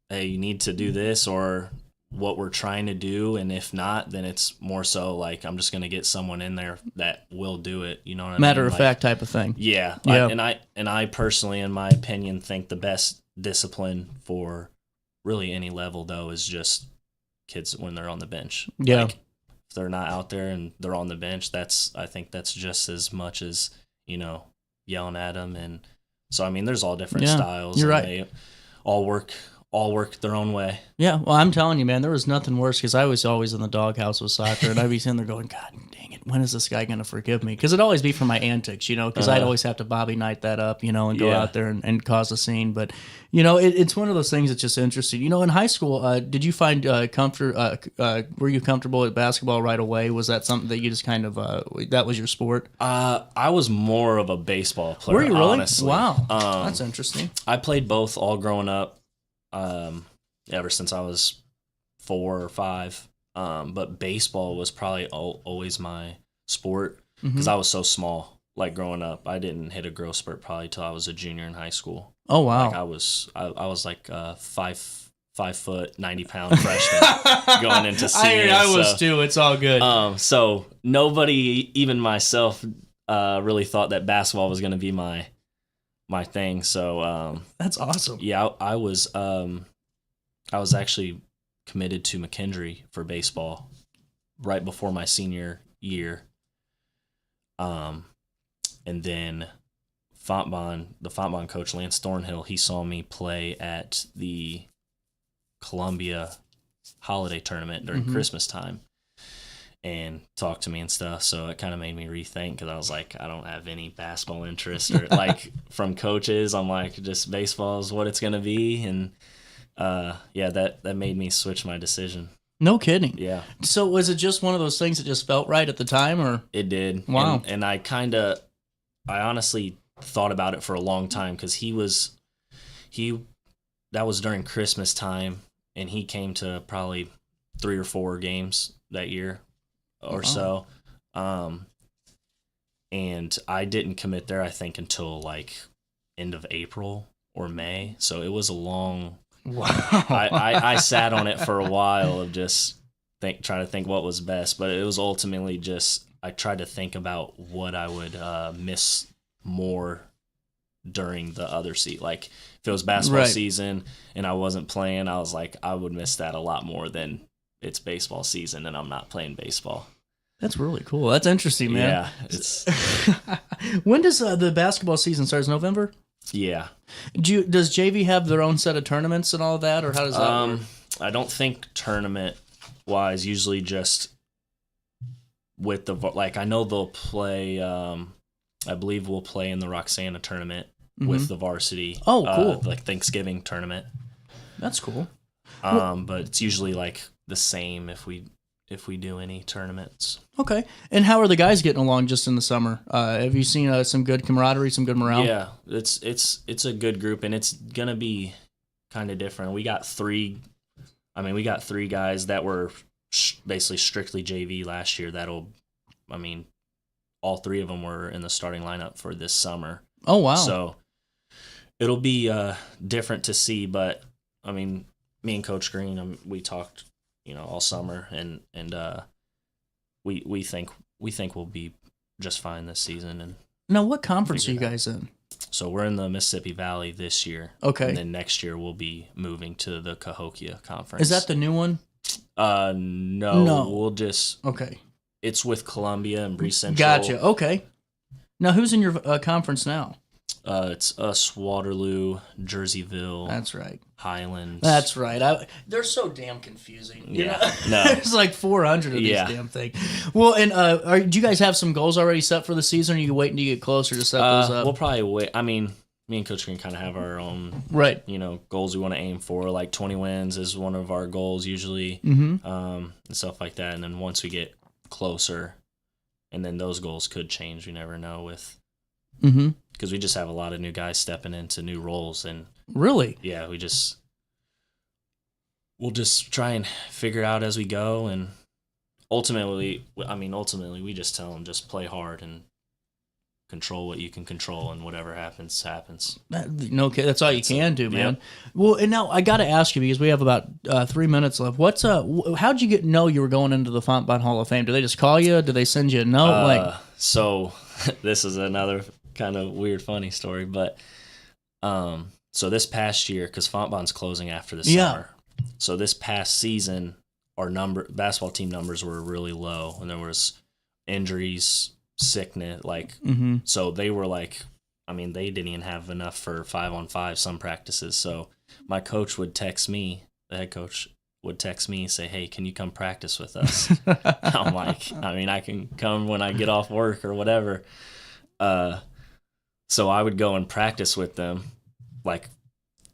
hey, you need to do this, or what we're trying to do, and if not, then it's more so like I'm just going to get someone in there that will do it, you know what I mean? Matter of fact type of thing. Yeah. I personally, in my opinion, think the best discipline for really any level though is just kids when they're on the bench. Yeah. Like, if they're not out there and they're on the bench, I think that's just as much as, you know, yelling at them. And so, I mean, there's all different styles. You're and right. They all work their own way. Yeah, well, I'm telling you, man, there was nothing worse because I was always in the doghouse with soccer, and I'd be sitting there going, God dang it, when is this guy going to forgive me? Because it'd always be for my antics, you know, because I'd always have to Bobby Knight that up, you know, and go out there and cause a scene. But, you know, it's one of those things that's just interesting. You know, in high school, did you find were you comfortable at basketball right away? Was that something that you just kind of, that was your sport? I was more of a baseball player, were you really? Honestly. Wow, that's interesting. I played both all growing up. Ever since I was 4 or 5, but baseball was probably always my sport because I was so small. Like growing up, I didn't hit a growth spurt probably till I was a junior in high school. Oh wow! Like I was like 5 foot 90 pound freshman going into CM. I was too. It's all good. So nobody, even myself, really thought that basketball was going to be my thing. So that's awesome. Yeah, I was actually committed to McKendree for baseball right before my senior year. And then the Fontbonne coach, Lance Thornhill, he saw me play at the Columbia holiday tournament during Christmas time and talked to me and stuff. So it kind of made me rethink because I was like, I don't have any basketball interest or like from coaches. I'm like, just baseball is what it's going to be. And yeah, that made me switch my decision. No kidding. Yeah. So was it just one of those things that just felt right at the time, or? It did. Wow. And I honestly thought about it for a long time, because that was during Christmas time, and he came to probably 3 or 4 games that year or so. And I didn't commit there, I think, until like end of April or May. So it was a long. Wow. I sat on it for a while of just trying to think what was best, but it was ultimately just I tried to think about what I would miss more during the other seat. Like if it was basketball season and I wasn't playing, I was like, I would miss that a lot more than it's baseball season and I'm not playing baseball. That's really cool. That's interesting, man. Yeah. It's when does the basketball season start? November? Yeah. Does JV have their own set of tournaments and all of that, or how does that work? I don't think tournament-wise, usually just with the, like, I know they'll play, I believe we'll play in the Roxana tournament with the varsity. Oh, cool. Like Thanksgiving tournament. That's cool. But it's usually like the same if we do any tournaments. Okay. And how are the guys getting along just in the summer? Have you seen some good camaraderie, some good morale? Yeah, it's a good group, and it's gonna be kind of different. We got 3 guys that were basically strictly JV last year. All 3 of them were in the starting lineup for this summer. Oh, wow. So it'll be different to see, but I mean, me and Coach Green, we talked, all summer, and we think we'll be just fine this season. And now, what conference are you guys in? So we're in the Mississippi Valley this year. Okay. And then next year we'll be moving to the Cahokia Conference. Is that the new one? No. We'll just. Okay. It's with Columbia and Bree Central. Gotcha. Okay. Now, who's in your conference now? It's us, Waterloo, Jerseyville. That's right. Highlands. That's right. They're so damn confusing. Yeah. No. There's like 400 of these damn things. Well, and do you guys have some goals already set for the season, or are you waiting to get closer to set those up? We'll probably wait. I mean, me and Coach Green kind of have our own, goals we want to aim for. Like 20 wins is one of our goals usually, and stuff like that. And then once we get closer, and then those goals could change. We never know with. Because we just have a lot of new guys stepping into new roles, and really, yeah, we'll just try and figure it out as we go, and ultimately, we just tell them just play hard and control what you can control, and whatever happens. No, that's all you can do, man. Yep. Well, and now I got to ask you, because we have about 3 minutes left. How'd you know you were going into the Fontbonne Hall of Fame? Did they just call you? Did they send you a note? So this is another kind of weird, funny story, but so this past year, because Fontbonne's closing after the summer, so this past season, our basketball team numbers were really low, and there was injuries, sickness, so they were like, they didn't even have enough for 5-on-5 some practices. So my coach would text me, the head coach would text me and say, "Hey, can you come practice with us?" I'm like, I can come when I get off work or whatever. So I would go and practice with them like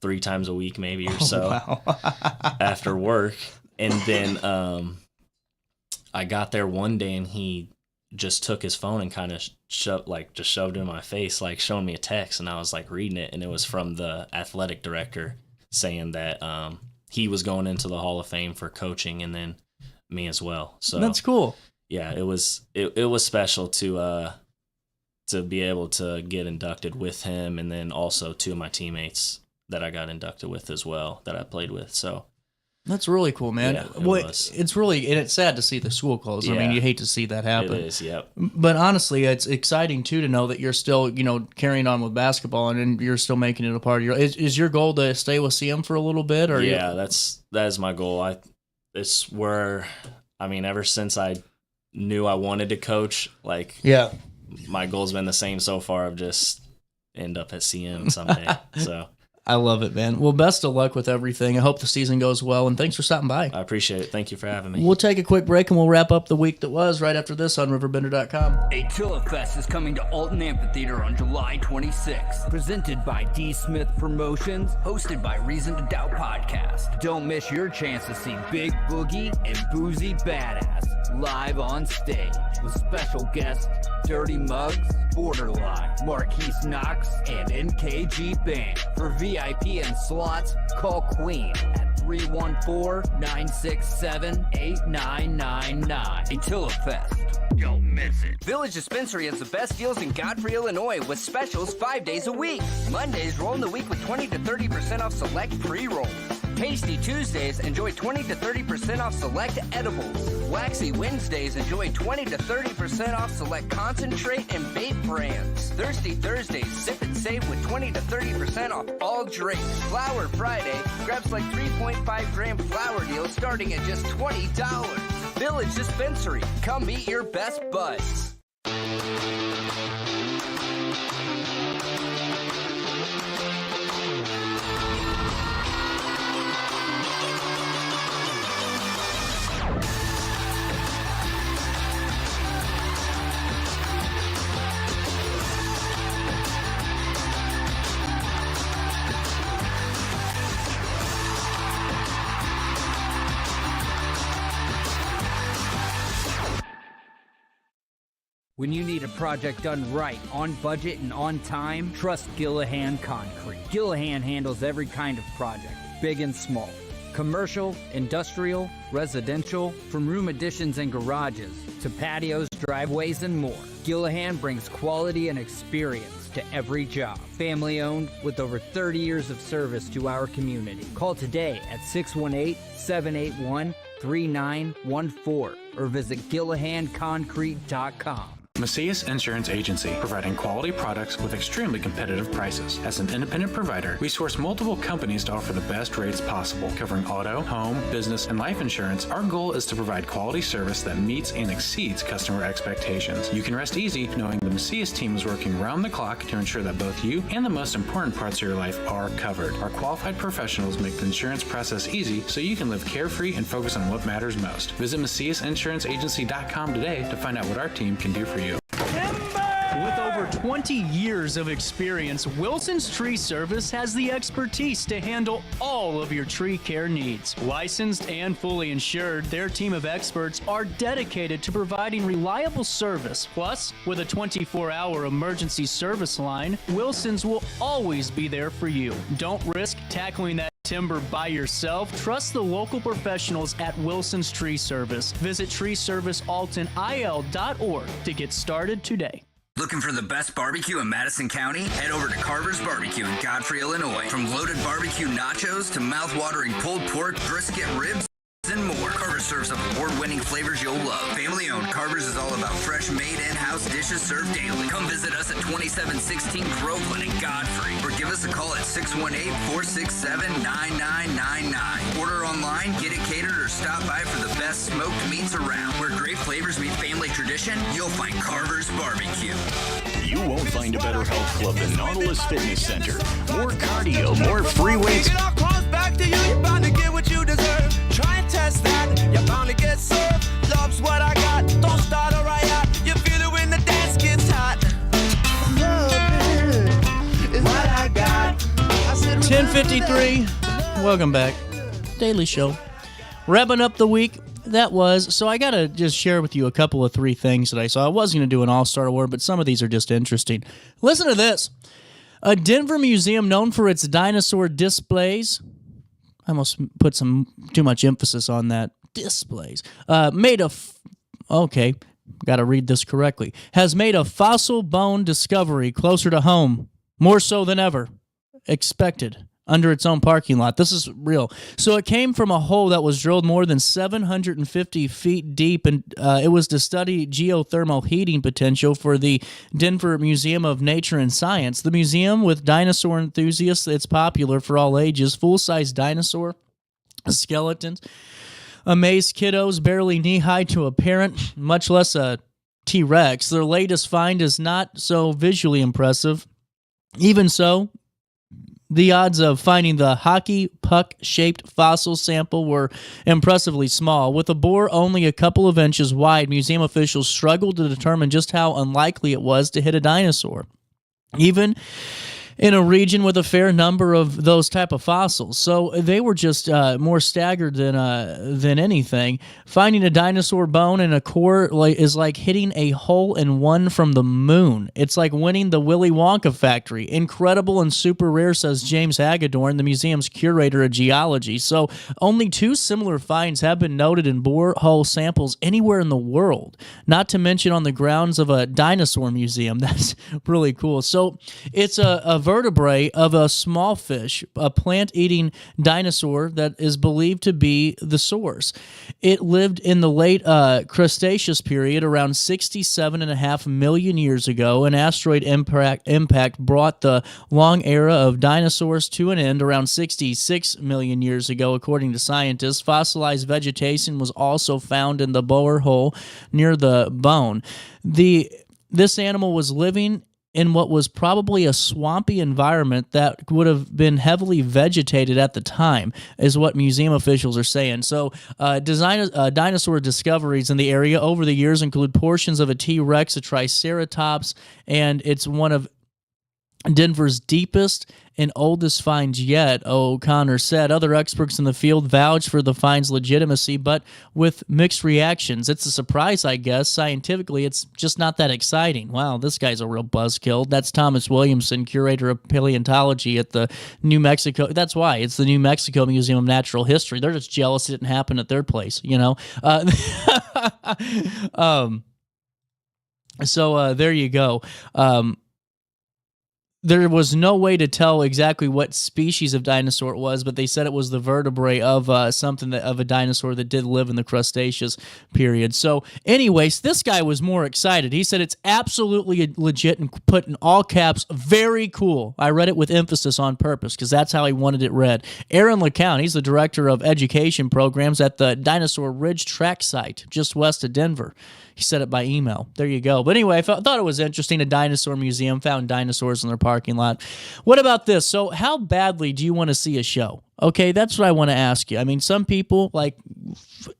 3 times a week, maybe or so, after work. And then I got there one day, and he just took his phone and kind of shoved it in my face, like showing me a text. And I was like reading it, and it was from the athletic director saying that he was going into the Hall of Fame for coaching, and then me as well. So that's cool. Yeah, it was special to be able to get inducted with him, and then also 2 of my teammates that I got inducted with as well, that I played with. So that's really cool, man. Yeah, it's really, and it's sad to see the school close. Yeah, you hate to see that happen. It is, yep. But honestly, it's exciting too to know that you're still, carrying on with basketball, and you're still making it a part of your. Is your goal to stay with CM for a little bit, or that is my goal. It's where, ever since I knew I wanted to coach, my goal's been the same so far, of just end up at CM someday. So I love it, man. Well, best of luck with everything. I hope the season goes well, and thanks for stopping by. I appreciate it. Thank you for having me. We'll take a quick break, and we'll wrap up the week that was right after this on RiverBender.com. Attila Fest is coming to Alton Amphitheater on July 26th. Presented by D. Smith Promotions, hosted by Reason to Doubt Podcast. Don't miss your chance to see Big Boogie and Boozy Badass live on stage with special guests Dirty Mugs, Borderline, Marquise Knox, and NKG Band. For VIP and slots, call Queen at 314-967-8999. Attila Fest. Don't miss it. Village Dispensary has the best deals in Godfrey, Illinois with specials 5 days a week. Mondays, roll in the week with 20 to 30% off select pre-rolls. Tasty Tuesdays, enjoy 20 to 30% off select edibles. Waxy Wednesdays, enjoy 20 to 30% off select concentrate and vape brands. Thirsty Thursdays, sip and save with 20 to 30% off all drinks. Flower Friday, grab like 3.5 gram flower deals starting at just $20. Village Dispensary, come meet your best buds. When you need a project done right, on budget, and on time, trust Gillahan Concrete. Gillahan handles every kind of project, big and small. Commercial, industrial, residential, from room additions and garages to patios, driveways, and more. Gillahan brings quality and experience to every job. Family owned with over 30 years of service to our community. Call today at 618-781-3914 or visit GillahanConcrete.com. Macias Insurance Agency, providing quality products with extremely competitive prices. As an independent provider, we source multiple companies to offer the best rates possible, covering auto, home, business, and life insurance. Our goal is to provide quality service that meets and exceeds customer expectations. You can rest easy knowing the Macias team is working round the clock to ensure that both you and the most important parts of your life are covered. Our qualified professionals make the insurance process easy so you can live carefree and focus on what matters most. Visit MaciasInsuranceAgency.com today to find out what our team can do for you. With over 20 years of experience, Wilson's Tree Service has the expertise to handle all of your tree care needs. Licensed and fully insured, their team of experts are dedicated to providing reliable service. Plus, with a 24-hour emergency service line, Wilson's will always be there for you. Don't risk tackling that timber by yourself. Trust the local professionals at Wilson's Tree Service. Visit treeservicealtonil.org to get started today. Looking for the best barbecue in Madison County? Head over to Carver's Barbecue in Godfrey, Illinois. From loaded barbecue nachos to mouth-watering pulled pork, brisket, ribs, and more. Carver's serves up award-winning flavors you'll love. Family-owned, Carver's is all about fresh, made in-house dishes served daily. Come visit us at 2716 Groveland in Godfrey, or give us a call at 618-467-9999. Order online, get it catered, or stop by for the best smoked meats around. Where great flavors meet family tradition, you'll find Carver's Barbecue. You won't find a better health club than Nautilus Fitness Center. More cardio, more free weights. It all comes back to you, you're bound to get what you deserve. Try and test that, you're bound to get served. Love's what I got, don't start a riot. You feel it when the dance gets hot. Love is what I got. 10:53. Welcome back. Daily Show. Wrapping up the week. That was, so I got to just share with you a couple of three things that I saw. I was going to do an all-star award, but some of these are just interesting. Listen to this. A Denver museum known for its dinosaur displays. I almost put some too much emphasis on that. Displays. Made a, okay, got to read this correctly. Has made a fossil bone discovery closer to home, more so than ever expected, under its own parking lot. This is real. So it came from a hole that was drilled more than 750 feet deep, and it was to study geothermal heating potential for the Denver Museum of Nature and Science. The museum, with dinosaur enthusiasts, it's popular for all ages. Full-size dinosaur skeletons amaze kiddos barely knee-high to a parent, much less a T-Rex. Their latest find is not so visually impressive. Even so, The odds of finding the hockey puck-shaped fossil sample were impressively small. With a bore only a couple of inches wide, museum officials struggled to determine just how unlikely it was to hit a dinosaur, even in a region with a fair number of those type of fossils. So they were just more staggered than anything. Finding a dinosaur bone in a core is like hitting a hole in one from the moon. It's like winning the Willy Wonka factory. Incredible and super rare, says James Hagedorn, the museum's curator of geology. So only 2 similar finds have been noted in borehole samples anywhere in the world, not to mention on the grounds of a dinosaur museum. That's really cool. So it's a vertebrae of a small fish, a plant-eating dinosaur that is believed to be the source. It lived in the late Cretaceous period, around 67.5 million years ago. An asteroid impact brought the long era of dinosaurs to an end around 66 million years ago, according to scientists. Fossilized vegetation was also found in the borehole near the bone. This animal was living in what was probably a swampy environment that would have been heavily vegetated at the time, is what museum officials are saying. So dinosaur discoveries in the area over the years include portions of a T-Rex, a Triceratops, and it's one of Denver's deepest and oldest finds yet, O'Connor said. Other experts in the field vouch for the find's legitimacy, but with mixed reactions. It's a surprise, I guess. Scientifically, it's just not that exciting. Wow, this guy's a real buzzkill. That's Thomas Williamson, curator of paleontology at the New Mexico. That's why. It's the New Mexico Museum of Natural History. They're just jealous it didn't happen at their place, you know? So there you go. There was no way to tell exactly what species of dinosaur it was, but they said it was the vertebrae of of a dinosaur that did live in the Cretaceous period. So anyways, this guy was more excited. He said it's absolutely legit and put in all caps, very cool. I read it with emphasis on purpose because that's how he wanted it read. Aaron LeCount, he's the director of education programs at the Dinosaur Ridge Track Site just west of Denver. He said it by email. There you go. But anyway, I thought it was interesting. A dinosaur museum found dinosaurs in their parking lot. What about this? So how badly do you want to see a show? Okay, that's what I want to ask you. I mean, some people,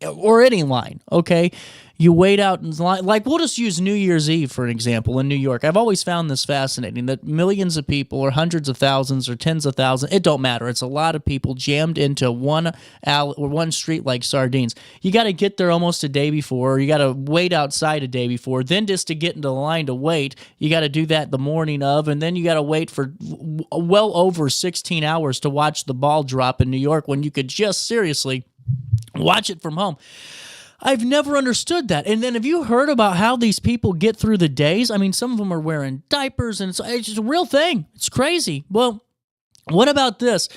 or any line, okay? You wait out in line. Like, we'll just use New Year's Eve, for an example, in New York. I've always found this fascinating, that millions of people, or hundreds of thousands, or tens of thousands, it don't matter. It's a lot of people jammed into one alley or one street like sardines. You got to get there almost a day before, or you got to wait outside a day before. Then just to get into the line to wait, you got to do that the morning of, and then you got to wait for well over 16 hours to watch the ball drop in New York when you could just seriously watch it from home. I've never understood that. And then have you heard about how these people get through the days? I mean, some of them are wearing diapers, and it's just a real thing. It's crazy. Well, what about this?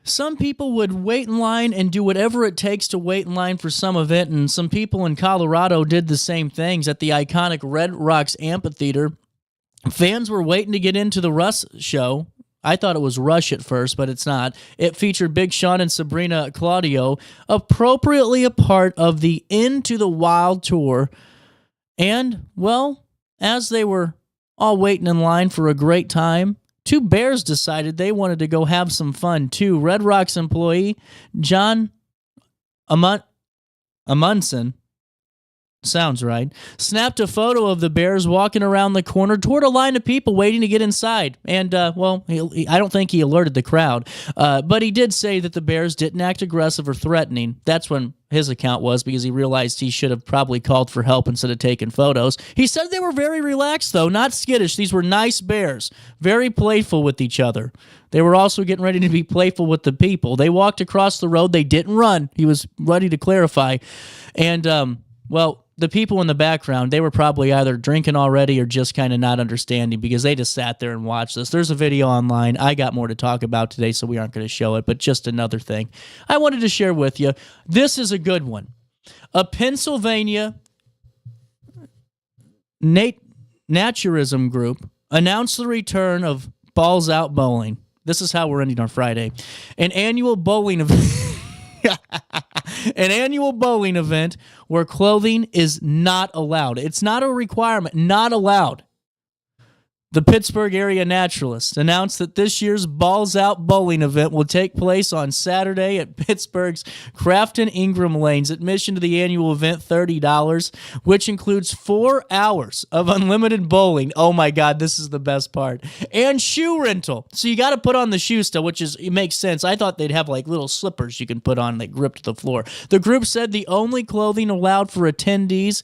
Some people would wait in line and do whatever it takes to wait in line for some event, and some people in Colorado did the same things at the iconic Red Rocks Amphitheater. Fans were waiting to get into the Russ show. I thought it was Rush at first, but it's not. It featured Big Sean and Sabrina Claudio, appropriately a part of the Into the Wild tour. And, well, as they were all waiting in line for a great time, 2 bears decided they wanted to go have some fun too. Red Rocks employee John Amundsen, sounds right, snapped a photo of the bears walking around the corner toward a line of people waiting to get inside. And, I don't think he alerted the crowd. But he did say that the bears didn't act aggressive or threatening. That's when his account was, because he realized he should have probably called for help instead of taking photos. He said they were very relaxed, though, not skittish. These were nice bears, very playful with each other. They were also getting ready to be playful with the people. They walked across the road. They didn't run. He was ready to clarify. And, the people in the background, they were probably either drinking already or just kind of not understanding, because they just sat there and watched this. There's a video online. I got more to talk about today, so we aren't going to show it, but just another thing I wanted to share with you. This is a good one. A Pennsylvania naturism group announced the return of Balls Out Bowling. This is how we're ending our Friday. An annual bowling event where clothing is not allowed. It's not a requirement, not allowed. The Pittsburgh area naturalist announced that this year's Balls Out bowling event will take place on Saturday at Pittsburgh's Crafton Ingram Lanes. Admission to the annual event, $30, which includes 4 hours of unlimited bowling. Oh my God, this is the best part. And shoe rental. So you got to put on the shoe still, it makes sense. I thought they'd have like little slippers you can put on that grip to the floor. The group said the only clothing allowed for attendees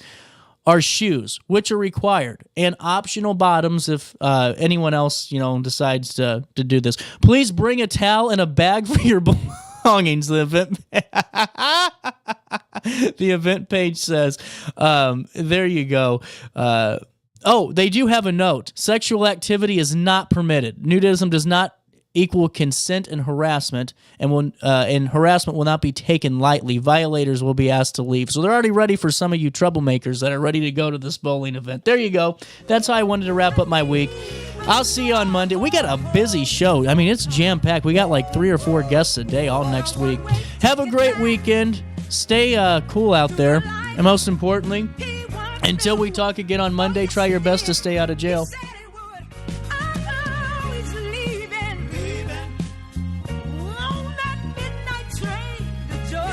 are shoes, which are required, and optional bottoms if anyone else, decides to do this. Please bring a towel and a bag for your belongings. The event page says. There you go. They do have a note. Sexual activity is not permitted. Nudism does not equal consent and harassment, and harassment will not be taken lightly. Violators will be asked to leave. So they're already ready for some of you troublemakers that are ready to go to this bowling event. There you go. That's how I wanted to wrap up my week. I'll see you on Monday. We got a busy show. I mean, it's jam-packed. We got like 3 or 4 guests a day all next week. Have a great weekend. Stay cool out there. And most importantly, until we talk again on Monday, try your best to stay out of jail.